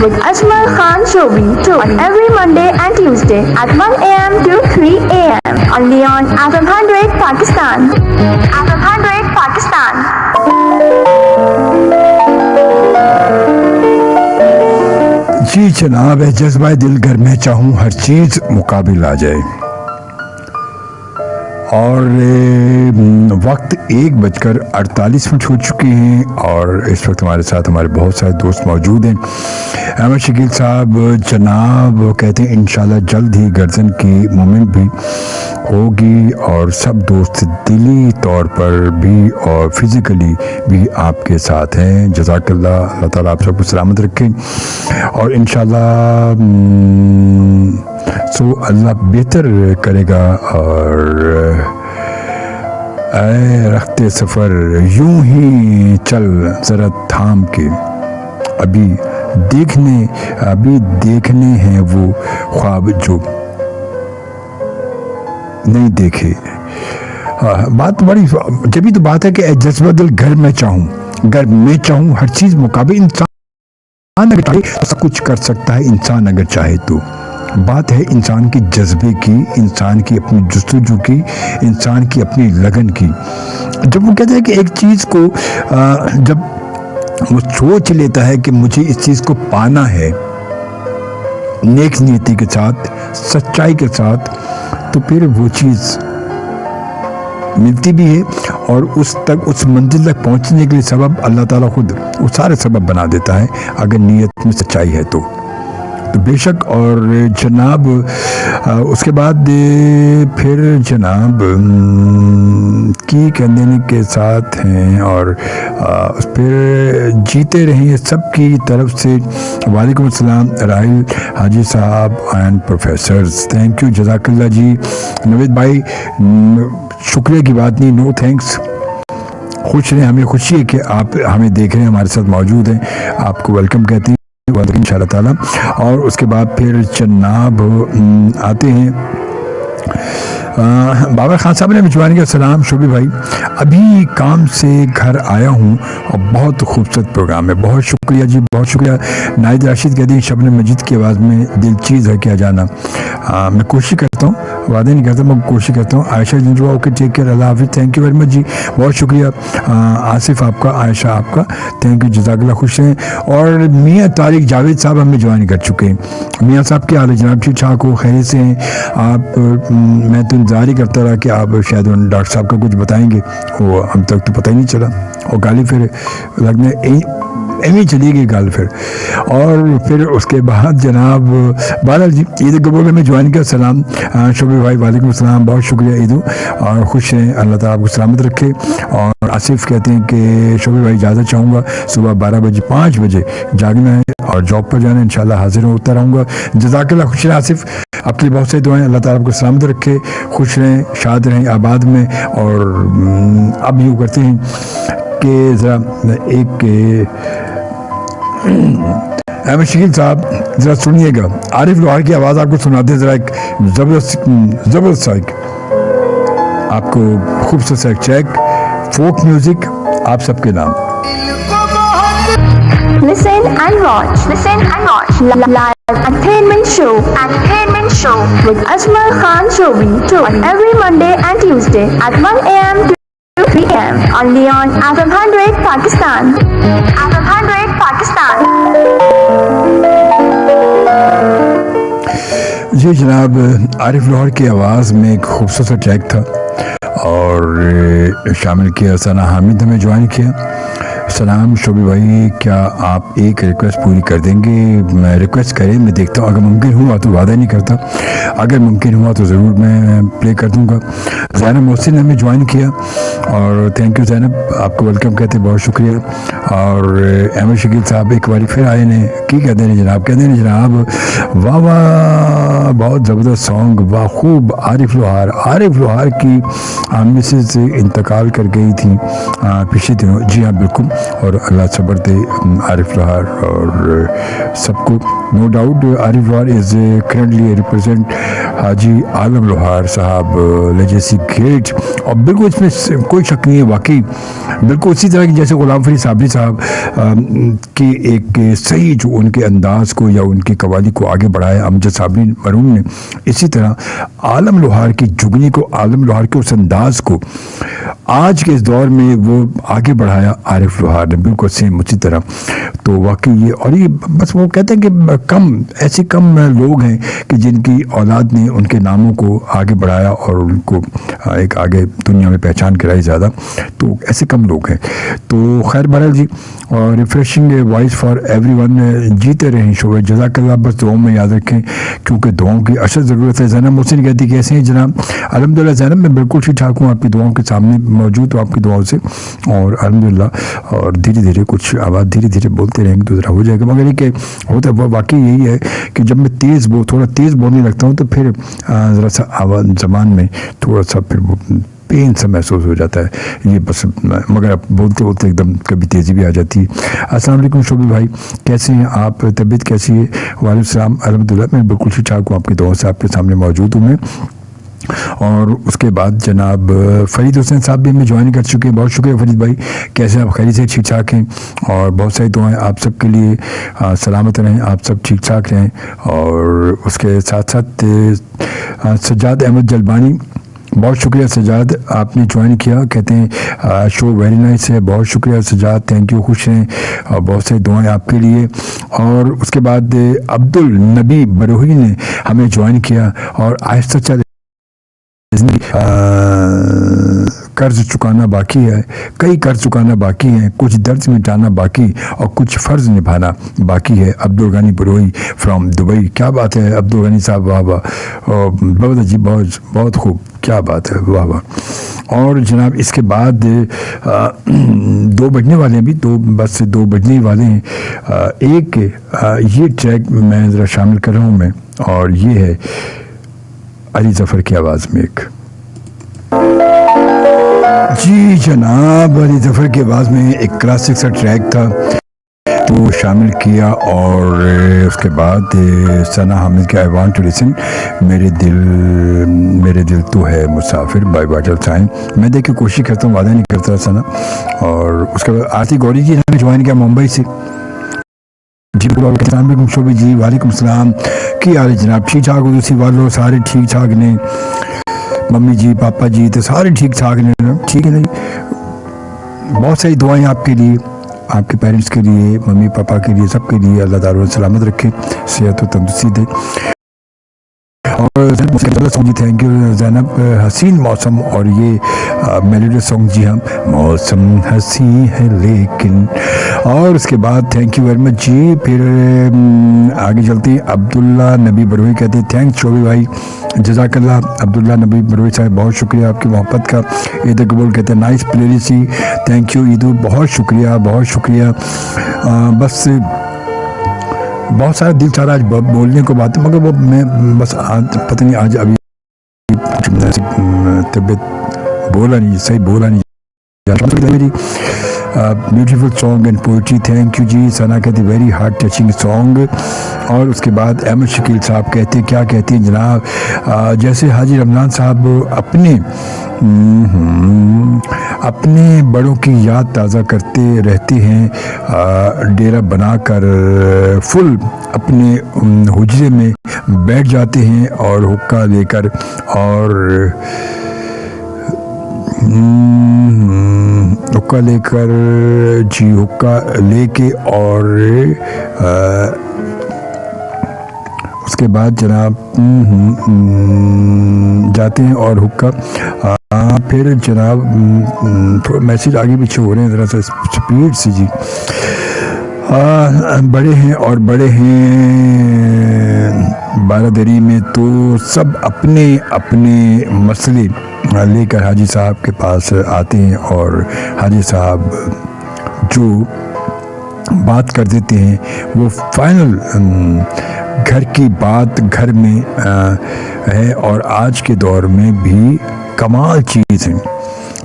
with Ajmal Khan Shobi on every Monday and Tuesday at 1 a.m. to 3 a.m. only on FM 100 Pakistan. FM 100 Pakistan. जी जनाब है जज्बा दिल घर में चाहूँ हर चीज़ मुकाबिल आ जाए। और वक्त 1:48 हो चुके हैं और इस वक्त हमारे साथ हमारे बहुत सारे दोस्त मौजूद हैं। अहमद शकील साहब जनाब कहते हैं इंशाल्लाह जल्द ही गर्दन की मूवमेंट भी होगी और सब दोस्त दिली तौर पर भी और फिज़िकली भी आपके साथ हैं। जज़ाकल्लाह, अल्लाह ताला आप सबको सलामत रखें और इंशाल्लाह सो अल्लाह बेहतर करेगा। और ऐ रखते सफ़र यूं ही चल ज़रा थाम के, अभी देखने हैं वो ख्वाब जो नहीं देखे। बात बड़ी जब तो बात है कि जज्बा दिल घर में चाहूँ हर चीज़ मुकाबले। इंसान अगर चाहे सब कुछ कर सकता है, इंसान अगर चाहे तो। बात है इंसान के जज्बे की, इंसान की अपनी जुस्तजू की, इंसान की अपनी लगन की। जब वो कहते हैं कि एक चीज़ को जब वो सोच लेता है कि मुझे इस चीज़ को पाना है नेक नीयति के साथ, सच्चाई के साथ, तो फिर वो चीज़ मिलती भी है और उस मंजिल तक पहुंचने के लिए सबब अल्लाह ताला खुद वो सारे सबब बना देता है अगर नीयत में सच्चाई है तो बेशक। और जनाब उसके बाद फिर जनाब की कहने के साथ हैं और उस पर जीते रहें सबकी तरफ से। वालेकुम अस्सलाम राहिल हाजी साहब एंड प्रोफेसर्स, थैंक यू जज़ाकल्लाह जी। नवीद भाई शुक्रिया की बात नहीं, नो थैंक्स। खुश रहें, हमें खुशी है कि आप हमें देख रहे हैं, हमारे साथ मौजूद हैं, आपको वेलकम कहते हैं इंशाअल्लाह ताला। और उसके बाद फिर जनाब आते हैं बाबर खान साहब ने भिजवाने का सलाम। शोभी भाई अभी काम से घर आया हूँ और बहुत खूबसूरत प्रोग्राम है, बहुत शुक्रिया जी, बहुत शुक्रिया। नाहिद राशिद कहते हैं शबनम मजीद की आवाज़ में दिल चीज़ है क्या जाना। मैं कोशिश करता हूँ, वादे नहीं करता, मैं कोशिश करता हूँ। आयशा जिंजुआ ओके, टेक केयर, अल्लाह हाफिज़, थैंक यू वेरी मच जी, बहुत शुक्रिया। आसिफ आपका, आयशा आपका, थैंक यू, जज़ाकल्लाह, खुश हैं। और मियाँ तारिक जावेद साहब हमें ज्वाइन कर चुके हैं। मियाँ साहब क्या हाल है जनाब? ठीक ठाक हो, खैरियत से हैं आप? मैं तो इंतज़ार ही करता रहा कि आप शायद उन डॉक्टर साहब का कुछ बताएंगे, वो हम तक तो पता ही नहीं चला और गाली फिर लगने एमी चली गई गाल फिर। और फिर उसके बाद जनाब बादल जी ईद कबूल में ज्वाइन किया, सलाम शोभी भाई, वालेकुम सलाम, बहुत शुक्रिया ईदू और खुश हैं, अल्लाह ताला आपको सलामत रखे। और आसिफ कहते हैं कि शोभी भाई इजाज़त चाहूँगा, सुबह 12 बजे 5 बजे जागना है और जॉब पर जाना इंशाल्लाह हाजिर होता रहूँगा। जज़ाकल्लाह। खुश रहें आसिफ, आपके लिए बहुत सारी दुआएं, अल्लाह ताला आपको सलामत रखे, खुश रहें, शाद रहें, आबाद में। और अब यूँ करते हैं कि ज़रा एक अहमद शकील साहब ज़रा सुनिएगा, आरिफ लोहार की आवाज़ आपको सुनाते हैं, ज़रा एक ज़बरदस्त सा एक आपको खूबसूरत सा एक चेक फोक म्यूज़िक आप सबके नाम। Listen and watch. Listen and watch. Live entertainment show with Ajmal Khan Shobi on every Monday and Tuesday at 1 a.m. to 3 p.m. only on FM 100 Pakistan. FM 100 Pakistan. जी जनाब, आरिफ लोहार की आवाज़ में एक खूबसूरत सा ट्रैक था और शामिल किया सना हामिद हमें ज्वाइन किया। सलाम शोबी भाई, क्या आप एक रिक्वेस्ट पूरी कर देंगे? मैं रिक्वेस्ट करें, मैं देखता हूँ, अगर मुमकिन हुआ तो वादा नहीं करता, अगर मुमकिन हुआ तो ज़रूर मैं प्ले कर दूँगा। ज़ैनब मोहसिन ने हमें ज्वाइन किया और थैंक यू ज़ैनब, आपको वेलकम कहते हैं, बहुत शुक्रिया। और अहमद शकील साहब एक बार फिर आए ने, की कहते हैं जनाब, कहते हैं जनाब वाह वाह, बहुत ज़बरदस्त सॉन्ग, वाह खूब। आरिफ लोहार की मिसेज इंतकाल कर गई थी पिछले दिनों। जी हाँ बिल्कुल, और अल्लाह सब्र दे आरिफ लोहार और सबको। नो डाउट आरिफ लोहार इज़ करंटली रिप्रेजेंट हाजी आलम लोहार साहब लेजेसी ग्रेट, और बिल्कुल इसमें कोई शक नहीं है, वाकई बिल्कुल उसी तरह की जैसे गुलाम फरीद साबरी साहब की एक सही जो उनके अंदाज़ को या उनकी कवाली को आगे बढ़ाया अमजद साबरी मरूम ने, इसी तरह आलम लोहार की जुगनी को, आलम लोहार के उस अंदाज़ को आज के इस दौर में वो आगे बढ़ाया आरिफ लोहार ने, बिल्कुल सेम उसी तरह। तो वाकई ये, और ये बस वो कहते हैं कि ऐसे कम लोग हैं कि जिनकी औलाद ने उनके नामों को आगे बढ़ाया और उनको एक आगे दुनिया में पहचान कराई ज़्यादा, तो ऐसे कम लोग हैं। तो खैर बहरहाल जी, और रिफ्रेशिंग वॉइस फॉर एवरीवन, जीते रहें शोबे, जज़ाकल्लाह। बस दुआओं में याद रखें क्योंकि दुआओं की अशद ज़रूरत है। ज़ैनब मोहसिन कहती कैसे हैं जनाब? अल्हम्दुलिल्लाह ज़ैनब, मैं बिल्कुल ठीक ठाक हूँ, आपकी दुआओं के सामने मौजूद हूँ, आपकी दुआओं से, और अल्हम्दुलिल्लाह। और धीरे धीरे कुछ आवाज़ धीरे धीरे बोलते रहेंगे तो ज़रा हो जाएगा, मगर ये कि होता है वाकई यही है कि जब मैं थोड़ा तेज़ बोलने लगता हूँ तो फिर ज़रा सा आवाज़ ज़बान में थोड़ा सा फिर वो पेन सा महसूस हो जाता है, ये बस। मगर आप बोलते बोलते एकदम कभी तेज़ी भी आ जाती है। अस्सलाम वालेकुम शोबी भाई, कैसे हैं आप? तबीयत कैसी है? वालेकुम सलाम, अल्हम्दुलिल्लाह मैं बिल्कुल ठीक ठाक हूँ, आपकी दुआ से आपके सामने मौजूद हूँ मैं। और उसके बाद जनाब फरीद हुसैन साहब भी हमें ज्वाइन कर चुके हैं, बहुत शुक्रिया फरीद भाई, कैसे आप? खैरियत से ठीक ठाक हैं? और बहुत सारी दुआएं आप सब के लिए, सलामत रहें, आप सब ठीक ठाक रहें। और उसके साथ साथ सज्जाद अहमद जलबानी, बहुत शुक्रिया सज्जाद, आपने ज्वाइन किया, कहते हैं शो वेरी नाइस है, बहुत शुक्रिया सज्जाद, थैंक यू, खुश हैं, और बहुत सारी दुआएं आपके लिए। और उसके बाद अब्दुल नबी बरोही ने हमें ज्वाइन किया, और आहिस्ता चल कर्ज चुकाना बाकी है, कई कर्ज चुकाना बाकी है, कुछ दर्द मिटाना बाकी और कुछ फ़र्ज़ निभाना बाकी है। अब्दुल गनी बरोही फ्रॉम दुबई, क्या बात है अब्दुल गनी साहब, वाह वाह, बहुत अजीब, बहुत खूब, क्या बात है, वाह वाह। और जनाब इसके बाद 2 बजने वाले हैं, अभी बस 2 बजने ही वाले हैं। एक ये ट्रैक मैं ज़रा शामिल कर रहा हूँ मैं, और ये है अली ज़फ़र की आवाज़ में एक। जी जनाब, अली ज़फ़र की आवाज़ में एक क्लासिक सा ट्रैक था तो शामिल किया, और उसके बाद सना हामिद के आई वांट टू लिसन, मेरे दिल तो है मुसाफिर बाय वाटर साइन। मैं देखिए कोशिश करता हूँ, वादा नहीं करता सना। और उसके बाद आरती गौरी जी ने ज्वाइन किया मुंबई से। जी वालेकुम शोबी जी, वालेकुम सलाम, की हाल है जनाब? ठीक ठाक हो तुसी वालों? सारे ठीक ठाक ने? मम्मी जी पापा जी तो सारे ठीक ठाक ने? ठीक है नहीं, बहुत सारी दुआएं आपके लिए, आपके पेरेंट्स के लिए, मम्मी पापा के लिए, सबके लिए, अल्लाह ताला सलामत रखे, सेहत और तंदुरुस्ती दे। और सॉन्ग जी, थैंक यू ज़ैनब। हसीन मौसम, और ये मेलोडी सॉन्ग, जी हाँ, मौसम हसी है लेकिन। और उसके बाद थैंक यू वेरी मच जी। फिर आगे चलते हैं, अब्दुल्ला नबी बरोही कहते हैं थैंक्स शोबी भाई, जज़ाकल्लाह। अब्दुल्ला नबी बरोही साहब, बहुत शुक्रिया आपकी मोहब्बत का। ईद कबूल कहते हैं नाइस प्लेलिस्ट, थैंक यू ईदू, बहुत शुक्रिया बहुत शुक्रिया। बस बहुत सारा दिल चाह रहा आज बोलने को बात है, मगर वो मैं बस आज पता नहीं आज अभी तबीयत बोला नहीं, सही बोला नहीं मेरी। Beautiful song and poetry, thank you जी। सना कहती वेरी हार्ट टचिंग सॉन्ग। और उसके बाद अहमद शकील साहब कहते हैं, क्या कहते हैं जनाब, जैसे हाजी रमज़ान साहब अपने बड़ों की याद ताज़ा करते रहते हैं, डेरा बनाकर फुल अपने हुजरे में बैठ जाते हैं और हुक्का लेकर जी हुक्का लेके और उसके बाद जनाब जाते हैं और हुक्का फिर जनाब थोड़ा मैसेज आगे पीछे हो रहे हैं ज़रा सा स्पीड से जी। बड़े हैं और बड़े हैं बारादरी में तो सब अपने अपने मसले लेकर हाजी साहब के पास आते हैं और हाजी साहब जो बात कर देते हैं वो फाइनल घर की बात घर में है और आज के दौर में भी कमाल चीज़ है।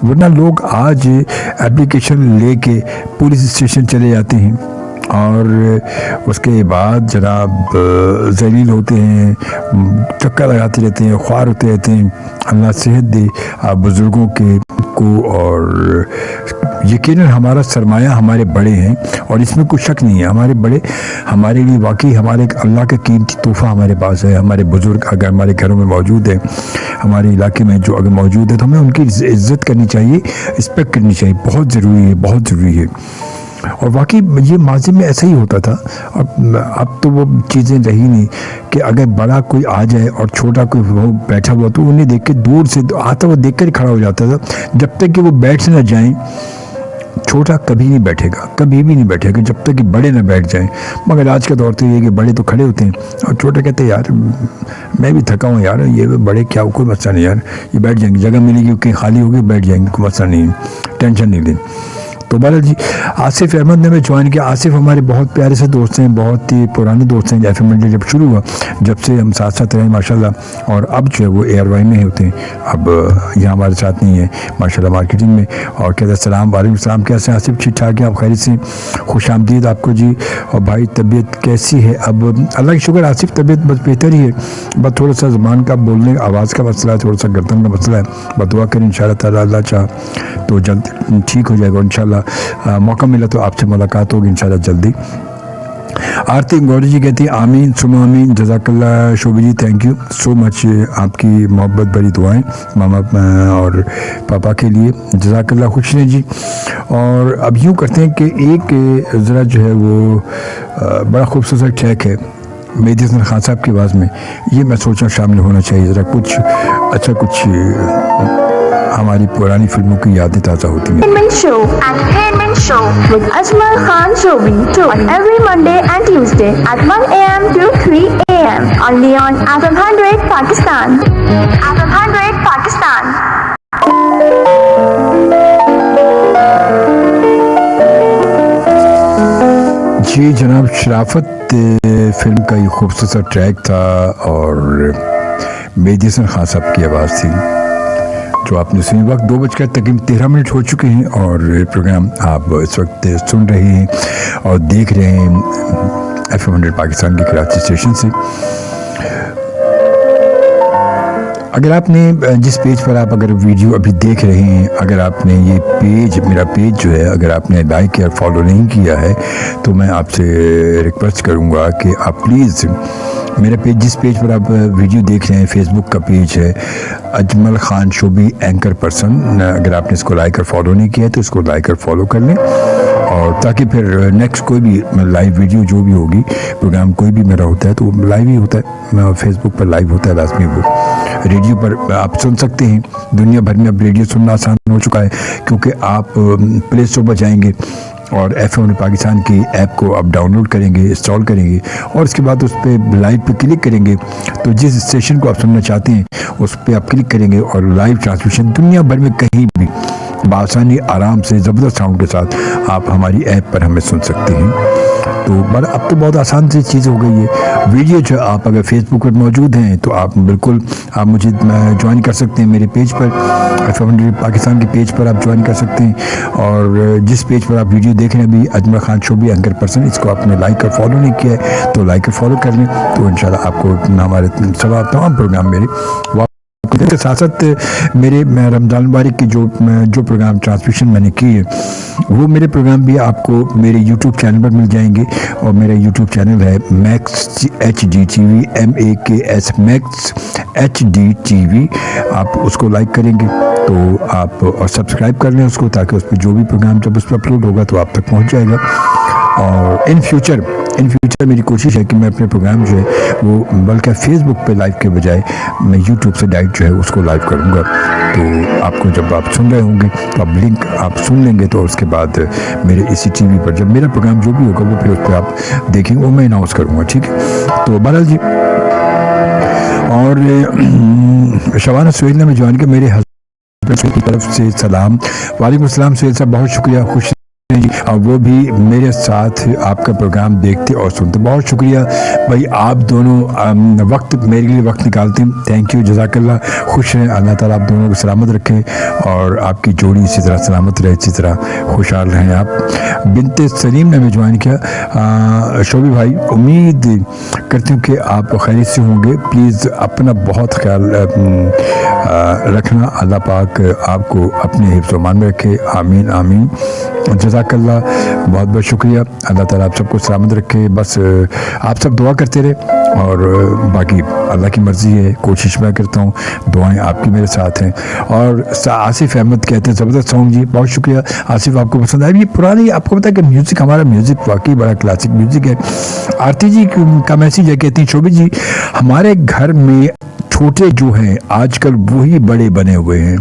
वरना लोग आज एप्लीकेशन लेके पुलिस स्टेशन चले जाते हैं और उसके बाद जनाब जलील होते हैं, चक्कर लगाते रहते हैं, ख्वार होते रहते हैं। अल्लाह सेहत दे आप बुज़ुर्गों को और यकीनन हमारा सरमाया हमारे बड़े हैं और इसमें कुछ शक नहीं है। हमारे बड़े हमारे लिए वाकई हमारे अल्लाह का कीमती तोहफ़ा हमारे पास है। हमारे बुज़ुर्ग अगर हमारे घरों में मौजूद है, हमारे इलाके में जो अगर मौजूद है तो हमें उनकी इज़्ज़त करनी चाहिए, रिस्पेक्ट करनी चाहिए। बहुत ज़रूरी है, बहुत ज़रूरी है। और वाकई ये माजी में ऐसा ही होता था। अब तो वो चीज़ें रही नहीं कि अगर बड़ा कोई आ जाए और छोटा कोई वो बैठा हुआ तो उन्हें देख के दूर से आता वो देख कर ही खड़ा हो जाता था। जब तक कि वो बैठ न जाएं छोटा कभी नहीं बैठेगा, कभी भी नहीं बैठेगा जब तक कि बड़े ना बैठ जाएं। मगर आज का दौर तो ये कि बड़े तो खड़े होते हैं और छोटे कहते हैं यार मैं भी थका हूँ यार, ये बड़े क्या कोई मसला नहीं यार, ये बैठ जाएंगे, जगह मिलेगी कहीं खाली होगी बैठ जाएंगे, कोई मसला नहीं, टेंशन नहीं लें। तो बहरहाल जी आसिफ अहमद ने मैं ज्वाइन किया। आसिफ हमारे बहुत प्यारे से दोस्त हैं, बहुत ही पुराने दोस्त हैं। एफ एम जब शुरू हुआ जब से हम साथ साथ रहे माशाल्लाह। और अब जो है वो ARY में होते हैं, अब यहाँ हमारे साथ नहीं है माशाल्लाह मार्केटिंग में। और कहते हैं सलाम वालेकुम सलाम, कैसे हैं आसिफ? ठीक ठाक है आप? खैरियत से? खुश आमदीद आपको जी। और भाई तबीयत कैसी है? अब अल्लाह की शुक्र आसिफ तबीयत बस बेहतर ही है, बस थोड़ा सा ज़बान का बोलने आवाज़ का मसला है, थोड़ा सा गर्दन का मसला है। बस दुआ करें इंशाअल्लाह ताला अल्लाह चाह तो जल्द ठीक हो जाएगा इंशाअल्लाह। मौका मिला तो आपसे मुलाकात होगी इंशाल्लाह जल्दी। आरती गौरी जी कहती है आमीन सुमा आमीन, जज़ाकल्लाह शोभी जी, थैंक यू सो मच, आपकी मोहब्बत भरी दुआएं मामा और पापा के लिए, जज़ाकल्लाह खुश रहें जी। और अब यूँ करते हैं कि एक ज़रा जो है वो बड़ा खूबसूरत ट्रैक है मेहदी हसन खान साहब की आवाज़ में, ये मैं सोचा शामिल होना चाहिए। ज़रा कुछ अच्छा कुछ हमारी पुरानी फिल्मों की यादें ताज़ा होती हैं। Entertainment show with Ajmal Khan Shobi on every Monday and Tuesday at 1 a.m. to 3 a.m. only on FM 100 Pakistan. FM 100 Pakistan. जी जनाब, शराफत फिल्म का ये खूबसूरत ट्रैक था और मेहदी हसन खान साहब की आवाज़ थी जो आपने सुनी। वक्त 2:13 हो चुके हैं और प्रोग्राम आप इस वक्त सुन रहे हैं और देख रहे हैं FM 100 पाकिस्तान के कराची स्टेशन से। अगर आपने जिस पेज पर आप अगर वीडियो अभी देख रहे हैं, अगर आपने ये पेज मेरा पेज जो है अगर आपने लाइक या फॉलो नहीं किया है तो मैं आपसे रिक्वेस्ट करूँगा कि आप प्लीज़ मेरा पेज जिस पेज पर आप वीडियो देख रहे हैं फेसबुक का पेज है अजमल खान शोबी एंकर पर्सन। अगर आपने इसको लाइक और फॉलो नहीं किया तो इसको लाइक और फॉलो कर लें और ताकि फिर नेक्स्ट कोई भी लाइव वीडियो जो भी होगी प्रोग्राम कोई भी मेरा होता है तो लाइव ही होता है, मैं फेसबुक पर लाइव होता है लाजमी, वो रेडियो पर आप सुन सकते हैं। दुनिया भर में अब रेडियो सुनना आसान हो चुका है क्योंकि आप प्ले स्टोर पर जाएंगे और FM पाकिस्तान की ऐप को आप डाउनलोड करेंगे, इंस्टॉल करेंगे और उसके बाद उस पर लाइव पे क्लिक करेंगे तो जिस स्टेशन को आप सुनना चाहते हैं उस पर आप क्लिक करेंगे और लाइव ट्रांसमिशन दुनिया भर में कहीं भी बआसानी आराम से ज़बरदस्त साउंड के साथ आप हमारी ऐप पर हमें सुन सकते हैं। तो बड़ा अब तो बहुत आसान सी चीज़ हो गई है। वीडियो जो आप अगर फेसबुक पर मौजूद हैं तो आप बिल्कुल आप मुझे ज्वाइन कर सकते हैं मेरे पेज पर, FM100 पाकिस्तान के पेज पर आप ज्वाइन कर सकते हैं। और जिस पेज पर आप वीडियो देख रहे हैं अभी, अजमल खान शोबी एंकर पर्सन, इसको आपने लाइक और फॉलो नहीं किया है तो लाइक और फॉलो कर लें, तो इंशाल्लाह आपको हमारे तमाम प्रोग्राम मेरे के साथ साथ मेरे रमज़ान मुबारक की जो प्रोग्राम ट्रांसमिशन मैंने की है वो मेरे प्रोग्राम भी आपको मेरे यूट्यूब चैनल पर मिल जाएंगे। और मेरा यूट्यूब चैनल है max HD TV, MAKS max HD TV। आप उसको लाइक करेंगे तो आप और सब्सक्राइब कर लें उसको, ताकि उस पर जो भी प्रोग्राम जब उस पर अपलोड होगा तो आप तक पहुँच जाएगा। और इन फ्यूचर मेरी कोशिश है कि मैं अपने प्रोग्राम जो है वो बल्कि फेसबुक पे लाइव के बजाय मैं यूट्यूब से डायरेक्ट जो है उसको लाइव करूँगा। तो आपको जब आप सुन रहे होंगे तो आप लिंक आप सुन लेंगे, तो उसके बाद मेरे इसी टीवी पर जब मेरा प्रोग्राम जो भी होगा वो फिर उस पर आप देखेंगे, वो मैं अनाउंस करूँगा। ठीक है, तो बहरहाल जी। और शबाना सुहेल ने ज्वाइन किया, मेरे हस्बैंड की तरफ से सलाम। वालेकुम अस्सलाम सुहेल साहब, बहुत शुक्रिया, खुश जी। और वो भी मेरे साथ आपका प्रोग्राम देखते और सुनते, बहुत शुक्रिया भाई। आप दोनों वक्त मेरे लिए वक्त निकालते हैं, थैंक यू, जज़ाकल्लाह। खुश रहें, अल्लाह ताला आप दोनों को सलामत रखे और आपकी जोड़ी इसी तरह सलामत रहे, इसी तरह खुशहाल रहें आप। बिनते सलीम ने ज्वाइन किया। शोभी भाई, उम्मीद करती हूँ कि आप खैरियत से होंगे। प्लीज़ अपना बहुत ख्याल रखना, अल्लाह पाक आपको अपने हिफ्ज़ व मान में रखे, आमीन आमीन, जज़ाकल्लाह। बहुत बहुत शुक्रिया, अल्लाह ताला आप सबको सलामत रखे। बस आप सब दुआ करते रहे और बाकी अल्लाह की मर्ज़ी है, कोशिश मैं करता हूँ, दुआएं आपकी मेरे साथ हैं। और आसिफ अहमद कहते हैं ज़बरदस्त सॉन्ग जी, बहुत शुक्रिया आसिफ, आपको पसंद आया। ये पुरानी, आपको पता है कि म्यूज़िक, हमारा म्यूज़िक वाकई बड़ा क्लासिक म्यूज़िक है। आरती जी का मैसेज है, कहती हैं शोभी जी, हमारे घर में छोटे जो हैं आजकल वही बड़े बने हुए हैं,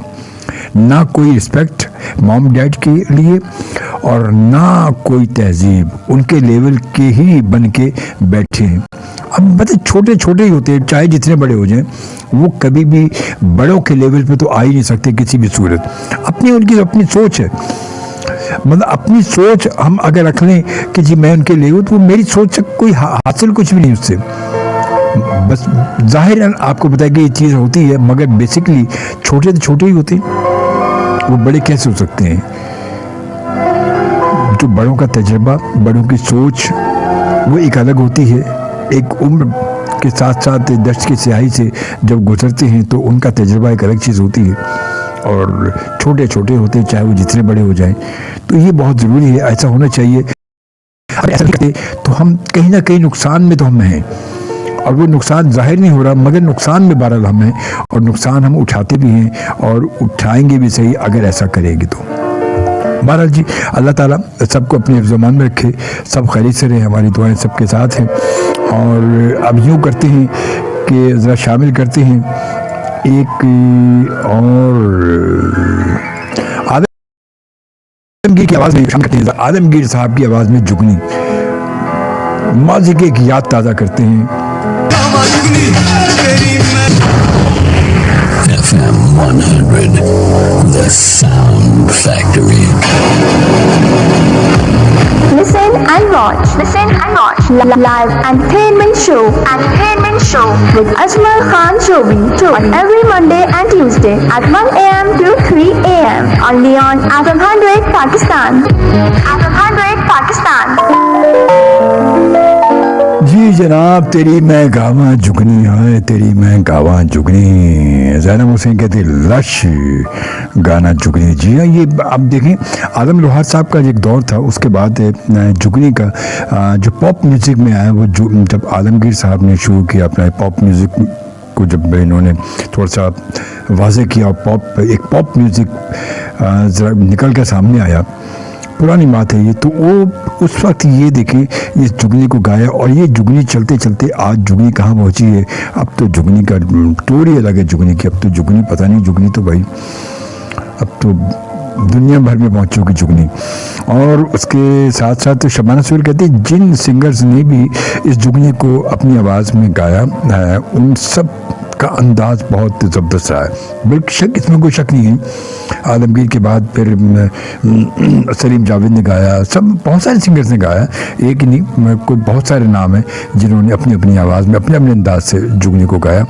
ना कोई रिस्पेक्ट मॉम डैड के लिए और ना कोई तहजीब, उनके लेवल के ही बन के बैठे हैं। अब मतलब छोटे छोटे ही होते हैं, चाहे जितने बड़े हो जाएं, वो कभी भी बड़ों के लेवल पे तो आ ही नहीं सकते किसी भी सूरत। उनकी अपनी सोच है, मतलब अपनी सोच हम अगर रख लें कि जी मैं उनके लेवल, तो मेरी सोच से कोई हासिल कुछ भी नहीं उससे। बस जाहिर आपको बताया कि ये चीज़ होती है, मगर बेसिकली छोटे तो छोटे ही होते हैं, वो बड़े कैसे हो सकते हैं। जो बड़ों का तजर्बा, बड़ों की सोच वो एक अलग होती है। एक उम्र के साथ साथ दश्त की स्याही से जब गुजरते हैं तो उनका तजर्बा एक अलग चीज़ होती है, और छोटे छोटे होते हैं चाहे वो जितने बड़े हो जाएं। तो ये बहुत ज़रूरी है, ऐसा होना चाहिए। ऐसा करते तो हम कहीं ना कहीं नुकसान में तो हम हैं, और वो नुकसान जाहिर नहीं हो रहा, मगर नुकसान में बहरहाल हम हैं, और नुकसान हम उठाते भी हैं और उठाएंगे भी सही अगर ऐसा करेंगे तो। बहरहाल जी, अल्लाह ताला सबको अपने ज़मान में रखे, सब खैरियत से रहे, हमारी दुआएं सबके साथ हैं। और अब यूँ करते हैं कि ज़रा शामिल करते हैं एक और आदमगीर की आवाज़ में शामिल करते हैं, आदमगीर साहब की आवाज़ में जुगनी, माज़ी की एक याद ताज़ा करते हैं। FM 100, the sound factory. Listen and watch. Live entertainment show with Ajmal Khan Shobi on every Monday and Tuesday at 1 a.m. to 3 a.m. only on FM100 Pakistan. जी जनाब, तेरी मैं गावा जुगनी है, तेरी मैं गावा जुगनी। ज़ैनब हुसैन कहते लश गाना जुगनी। जी हाँ, ये अब देखें, आदम लोहार साहब का एक दौर था, उसके बाद जुगनी का जो पॉप म्यूज़िक में आया, वो जब आलमगीर साहब ने शुरू किया अपना पॉप म्यूज़िक को, जब इन्होंने थोड़ा सा वाज़े किया और एक पॉप म्यूज़िक ज़रा निकल कर सामने आया, पुरानी बात है ये। तो वो उस वक्त ये देखें, ये जुगनी को गाया, और ये जुगनी चलते चलते आज जुगनी कहाँ पहुँची है। अब तो जुगनी का टोरी अलग है जुगनी की। अब तो जुगनी पता नहीं, जुगनी तो भाई अब तो दुनिया भर में पहुँच चुकी जुगनी। और उसके साथ साथ तो शबाना सुहेल कहती है जिन सिंगर्स ने भी इस जुगनी को अपनी आवाज़ में गाया, उन सब का अंदाज़ बहुत ज़बरदस्त रहा है, बिल्कुल शक, इसमें कोई शक नहीं है। आलमगीर के बाद फिर सलीम जावेद ने गाया, सब बहुत सारे सिंगर्स ने गाया, एक ही नहीं, कोई बहुत सारे नाम हैं जिन्होंने अपनी अपनी आवाज़ में अपने अपने अंदाज से जुगनी को गाया।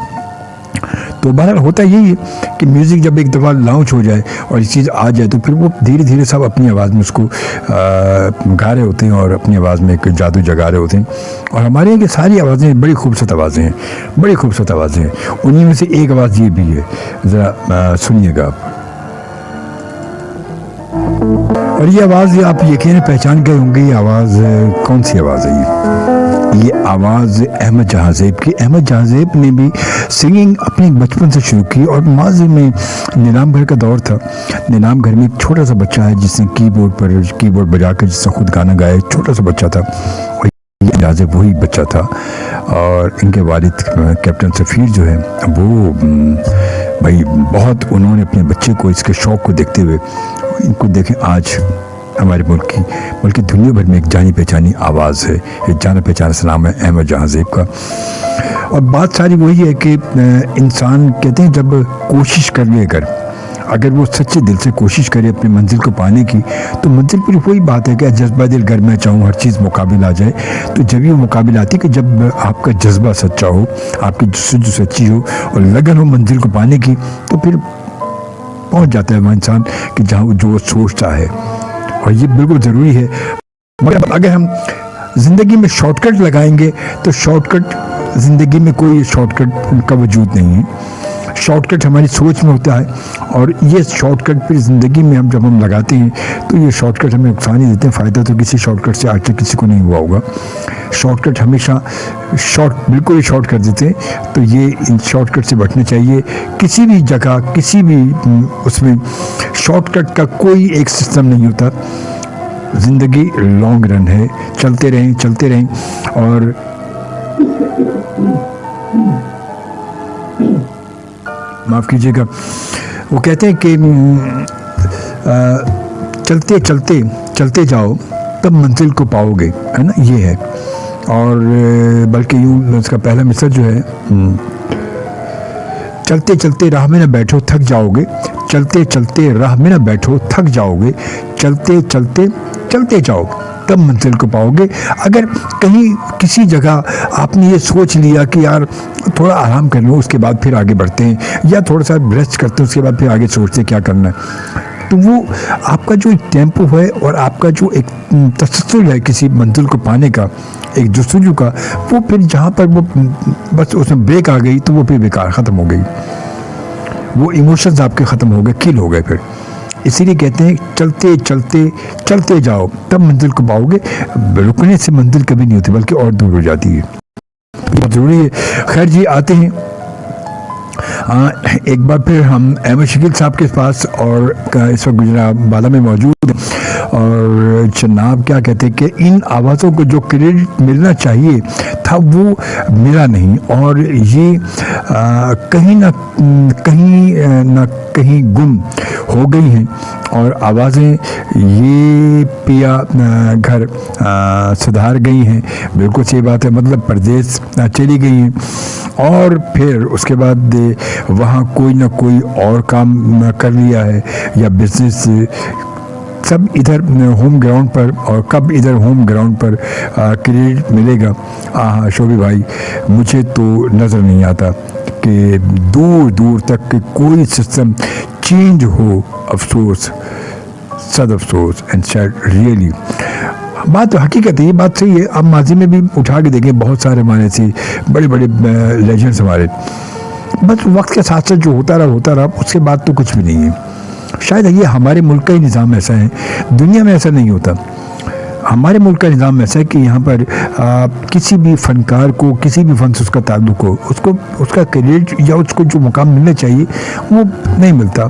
तो बहरहाल होता यही है कि म्यूज़िक जब एक दफ़ा लॉन्च हो जाए और ये चीज़ आ जाए तो फिर वो धीरे धीरे सब अपनी आवाज़ में उसको गा रहे होते हैं और अपनी आवाज़ में एक जादू जगा रहे होते हैं। और हमारे यहाँ की सारी आवाज़ें बड़ी खूबसूरत आवाज़ें हैं, बड़ी खूबसूरत आवाज़ें हैं। उन्हीं में से एक आवाज़ ये भी है, ज़रा सुनिएगा आप। और ये आवाज़ आप यकीन पहचान गए होंगे, ये आवाज़ कौन सी आवाज़ है? ये आवाज़ अहमद जहाज़ेब की। अहमद जहाज़ेब ने भी सिंगिंग अपने बचपन से शुरू की और माजी में नीलाम घर का दौर था। नीलाम घर में एक छोटा सा बच्चा है जिसने कीबोर्ड बजा कर जिसने खुद गाना गाया, छोटा सा बच्चा था और ये जहाज़ेब वही बच्चा था। और इनके वालिद कैप्टन सफ़ीर जो है वो भाई बहुत उन्होंने अपने बच्चे को इसके शौक़ को देखते हुए इनको देखें आज हमारे मुल्क की बल्कि दुनिया भर में एक जानी पहचानी आवाज़ है, एक जाना पहचाना सा नाम है अहमद जहाज़ेब का। और बात सारी वही है कि इंसान कहते हैं जब कोशिश कर ले अगर वो सच्चे दिल से कोशिश करे अपनी मंजिल को पाने की, तो मंजिल पर वही बात है कि जज्बा दिल घर में चाहूँ हर चीज़ मुकाबिल आ जाए। तो जब ये मुकाबिल आती है कि जब आपका जज्बा सच्चा हो, आपकी जो सच्ची हो और लगन हो मंजिल को पाने की, तो फिर पहुँच जाता है वह इंसान कि जहाँ जो वो सोचता है। और ये बिल्कुल ज़रूरी है। मगर अगर हम ज़िंदगी में शॉर्टकट लगाएंगे तो शॉर्टकट ज़िंदगी में कोई शॉर्टकट का वजूद नहीं है। शॉर्टकट हमारी सोच में होता है और ये शॉर्टकट फिर ज़िंदगी में जब हम लगाते हैं तो ये शॉर्टकट हमें नुकसान ही देते हैं। फ़ायदा तो किसी शॉर्टकट से आज तक किसी को नहीं हुआ होगा। शॉर्टकट हमेशा बिल्कुल ही शॉर्ट कर देते हैं। तो ये इन शॉर्टकट से बचना चाहिए। किसी भी जगह किसी भी उसमें शॉर्टकट का कोई एक सिस्टम नहीं होता। ज़िंदगी लॉन्ग रन है, चलते रहें और माफ़ कीजिएगा, वो कहते हैं कि चलते जाओ तब मंजिल को पाओगे, है ना, ये है। और बल्कि यूँ उसका पहला मिसर जो है, चलते राह में ना बैठो थक जाओगे, चलते राह में ना बैठो थक जाओगे, चलते जाओ तब मंजिल को पाओगे। अगर कहीं किसी जगह आपने ये सोच लिया कि यार थोड़ा आराम कर लो, उसके बाद फिर आगे बढ़ते हैं, या थोड़ा सा रेस्ट करते हैं, उसके बाद फिर आगे सोचते हैं क्या करना है, तो वो आपका जो एक टेम्पो है और आपका जो एक तसल्सल है किसी मंजिल को पाने का, एक जस्तजू का, वो फिर जहाँ पर वो बस उसमें ब्रेक आ गई तो वो फिर बेकार ख़त्म हो गई। वो इमोशंस आपके ख़त्म हो गए, किल हो गए फिर। इसीलिए कहते हैं चलते जाओ तब मंजिल को पाओगे। रुकने से मंजिल कभी नहीं होती बल्कि और दूर हो जाती है। बहुत ज़रूरी है। खैर जी, आते हैं एक बार फिर हम अहमद शकील साहब के पास, और इस वक्त गुजरावाला में मौजूद हैं। और जनाब क्या कहते हैं कि इन आवाज़ों को जो क्रेडिट मिलना चाहिए था वो मिला नहीं, और ये कहीं ना कहीं गुम हो गई हैं। और आवाज़ें ये पिया घर सुधार गई हैं, बिल्कुल सही बात है, मतलब परदेश चली गई हैं और फिर उसके बाद वहाँ कोई ना कोई और काम कर लिया है या बिजनेस, सब इधर होम ग्राउंड पर। और कब इधर होम ग्राउंड पर क्रेडिट मिलेगा, शोभी भाई, मुझे तो नज़र नहीं आता कि दूर दूर तक के कोई सिस्टम चेंज हो। अफसोस, सद अफसोस एंड सैड रियली। बात तो हकीकत है, ये बात सही है। अब माजी में भी उठा के देखें, बहुत सारे हमारे से बड़े बड़े लेजेंड्स हमारे, बस वक्त के साथ साथ जो होता रहा उसके बाद तो कुछ भी नहीं है। शायद ये हमारे मुल्क का ही निज़ाम ऐसा है, दुनिया में ऐसा नहीं होता। हमारे मुल्क का निज़ाम ऐसा है कि यहाँ पर किसी भी फ़नकार को, किसी भी फ़न से उसका ताल्लुक़ हो, उसको उसका क्रेडिट या उसको जो मुकाम मिलना चाहिए वो नहीं मिलता।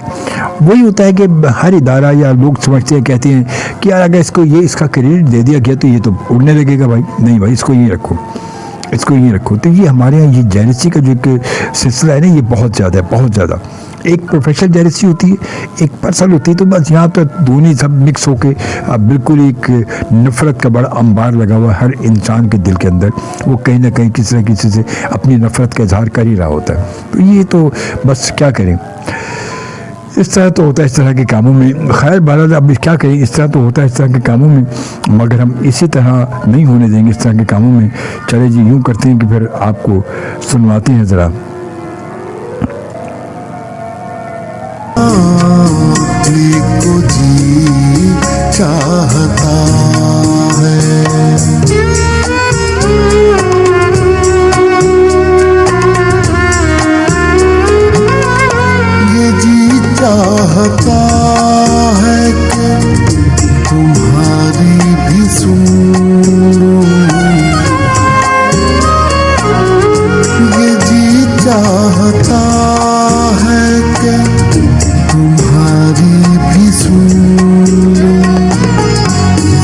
वही होता है कि हर इदारा या लोग समझते हैं, कहते हैं कि यार अगर इसका क्रेडिट दे दिया गया तो ये तो उड़ने लगेगा। भाई नहीं भाई, इसको यहीं रखो। तो ये हमारे यहाँ ये जेलसी का जो एक सिलसिला है ना, ये बहुत ज़्यादा है, बहुत ज़्यादा। एक प्रोफेशनल जेलसी होती है, एक पर्सनल होती है। तो बस यहाँ तो दोनों सब मिक्स होके बिल्कुल एक नफ़रत का बड़ा अंबार लगा हुआ है हर इंसान के दिल के अंदर। वो कहीं ना कहीं किसी न किसी से अपनी नफ़रत का इजहार कर ही रहा होता है। तो ये तो बस क्या करें, इस तरह तो होता है इस तरह के कामों में। खैर बहरहाल अब क्या करें, इस तरह तो होता है इस तरह के कामों में, मगर हम इसी तरह नहीं होने देंगे इस तरह के कामों में। चले जी यूँ करते हैं कि फिर आपको सुनवाते हैं ज़रा। को जी चाहता है, ये जी चाहता है कि तुम्हारी भी सुनूं, ये जी चाहता है कि तुम्हारी भी सुनूं,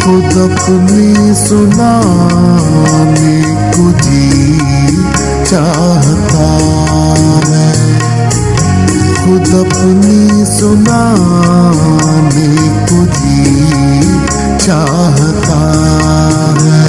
खुद अपनी सुनाने को जी चाहता है, खुद अपनी सुनाने को जी चाहता है।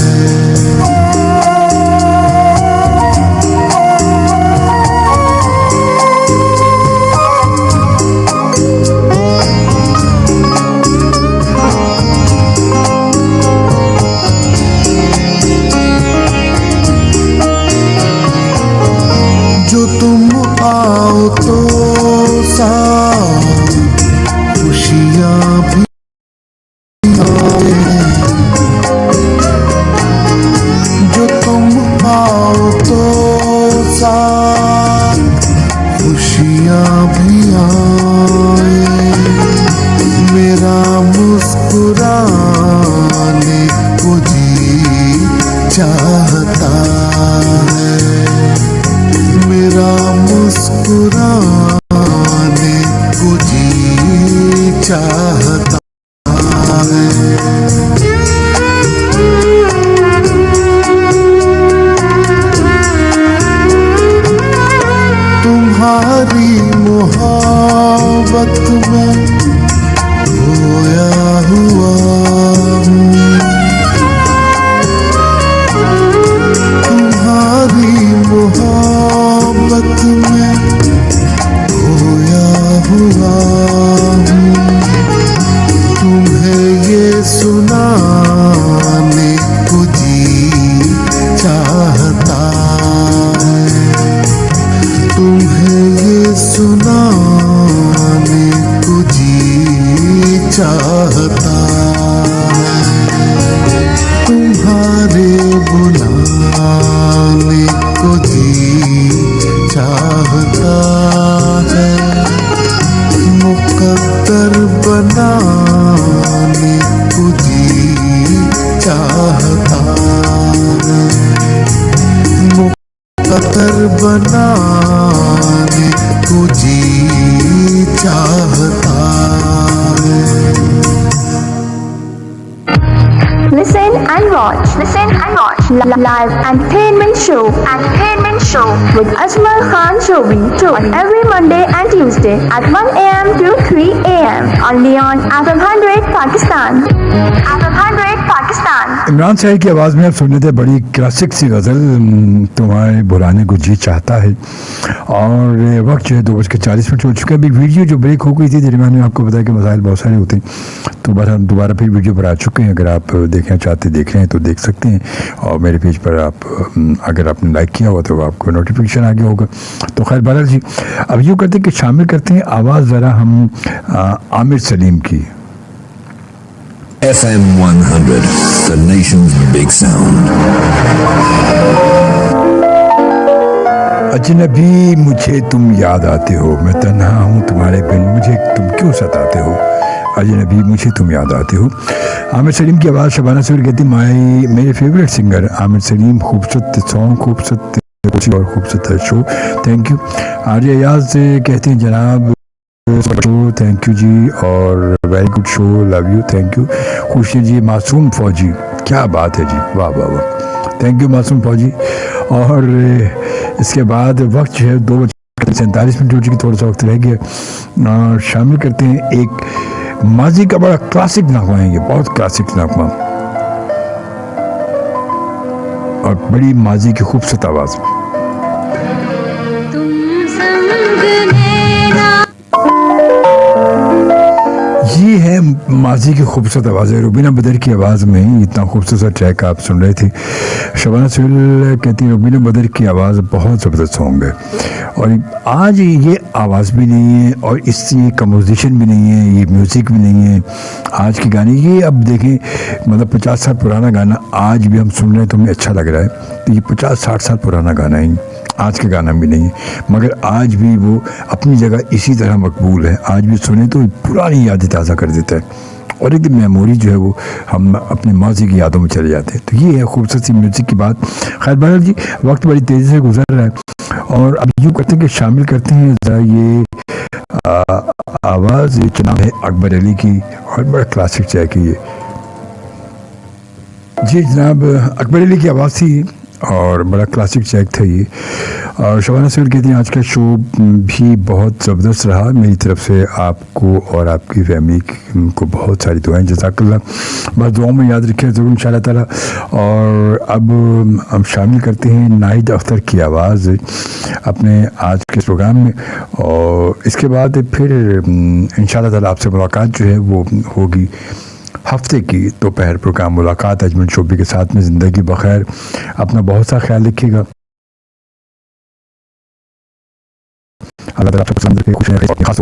जो तुम आओ तो साथ खुशियाँ भी आए, जो तुम आओ तो साथ खुशियाँ भी आए, मेरा मुस्कुराने को जी चाहता है, मेरा मुस्कुराने को जी चाहता है। तुम्हारी मोहब्बत में खोया हुआ हूँ, तुम्हारी मोहब्बत में खोया हुआ हूँ, तुम्हें ये सुनाने को जी चाहता है, तुम्हें ये सुनाने को जी चाहता है, तुम्हारे बुलाने को जी चाहता है, मुकद्दर बनाने को जी चाहता है, मुकद्दर बनाने को जी चाहता है। Listen and watch live entertainment show with Ajmal Khan Shobi on every Monday and Tuesday at 1 a.m. to 3 a.m. only on FM 100 Pakistan. FM 100 Pakistan. Imran साहब की आवाज़ में आप सुनने थे बड़ी क्लासिक सी गज़ल तुम्हारे बुलाने को जी चाहता है। और वक्त जो है 2:40 हो चुका है। अभी वीडियो जो ब्रेक हो गई थी दरमियान में आपको बताया कि मसाइल बहुत सारे होते हैं, तो बस हम दोबारा फिर वीडियो पर आ चुके हैं। अगर आप देखना चाहते देख रहे हैं तो देख सकते हैं, और मेरे पेज पर आप अगर आपने लाइक किया हुआ तो आपको नोटिफिकेशन आ गया होगा। तो खैर बहरहाल जी अब यूँ करते हैं कि शामिल करते हैं आवाज़ ज़रा हम आमिर सलीम की। FM 100, the nation's big sound. अजनबी मुझे तुम याद आते हो, मैं तन्हा हूँ तुम्हारे बिन, मुझे तुम क्यों सताते हो, अजनबी मुझे तुम याद आते हो। आमिर सलीम की आवाज़ शबाना सूरी कहती मेरे फेवरेट सिंगर आमिर सलीम। खूबसूरत सॉन्ग, खूबसूरत और खूबसूरत शो, थैंक यू। आर्य अयाज कहते हैं जनाब शो, थैंक यू जी, और very good show, love you, thank you. खुशी जी, मासूम फौजी, क्या बात है जी, वाह वाह वाह, थैंक यू मासूम फौजी। और इसके बाद वक्त जो है 2 47 मिनट हो चुकी, थोड़ा सा वक्त रह गया। और शामिल करते हैं एक माजी का बड़ा क्लासिक नगमा है, ये बहुत क्लासिक नगमा और बड़ी माजी की खूबसूरत आवाज़। ये है माजी की खूबसूरत आवाज़ है, रुबीना बदर की आवाज़ में ही इतना खूबसूरत ट्रैक आप सुन रहे थे। शबाना सुहेल कहती है रुबीना बदर की आवाज़ बहुत ज़बरदस्त सॉन्ग है, और आज ये आवाज़ भी नहीं है और इसकी कंपोजिशन भी नहीं है, ये म्यूज़िक भी नहीं है आज के गाने। ये अब देखें, मतलब 50 साल पुराना गाना आज भी हम सुन रहे हैं तो हमें अच्छा लग रहा है, तो ये 50-60 साल पुराना गाना है, आज का गाना भी नहीं है, मगर आज भी वो अपनी जगह इसी तरह मकबूल है। आज भी सुने तो पुरानी यादें ताज़ा कर देता है और एक मेमोरी जो है वो हम अपने माजी की यादों में चले जाते हैं। तो ये है खूबसूरत सी म्यूज़िक की बात। खैर बहरहाल जी, वक्त बड़ी तेज़ी से गुजर रहा है और अब यूँ करते हैं कि शामिल करते हैं ज़रा ये आवाज़, ये चुनाव है अकबर अली की और बड़ा क्लासिक ट्रैक है ये। जी जनाब, अकबर अली की आवाज़ थी और बड़ा क्लासिक ट्रैक था ये। और शबाना सुहेल कहती हैं आज का शो भी बहुत ज़बरदस्त रहा, मेरी तरफ से आपको और आपकी फैमिली को बहुत सारी दुआएं, जज़ाकल्लाह। बस दुआओं में याद रखें ज़रूर इंशाअल्लाह ताला। और अब हम शामिल करते हैं नाहिद अख्तर की आवाज़ अपने आज के प्रोग्राम में, और इसके बाद फिर इंशाअल्लाह ताला आपसे मुलाकात जो है वो होगी हफ्ते की दोपहर प्रोग्राम मुलाकात अजमल शोबी के साथ में। ज़िंदगी बखैर, अपना बहुत सा ख्याल रखिएगा। अल्लाह ताला आपको पसंद रखे, खुश रहे, खास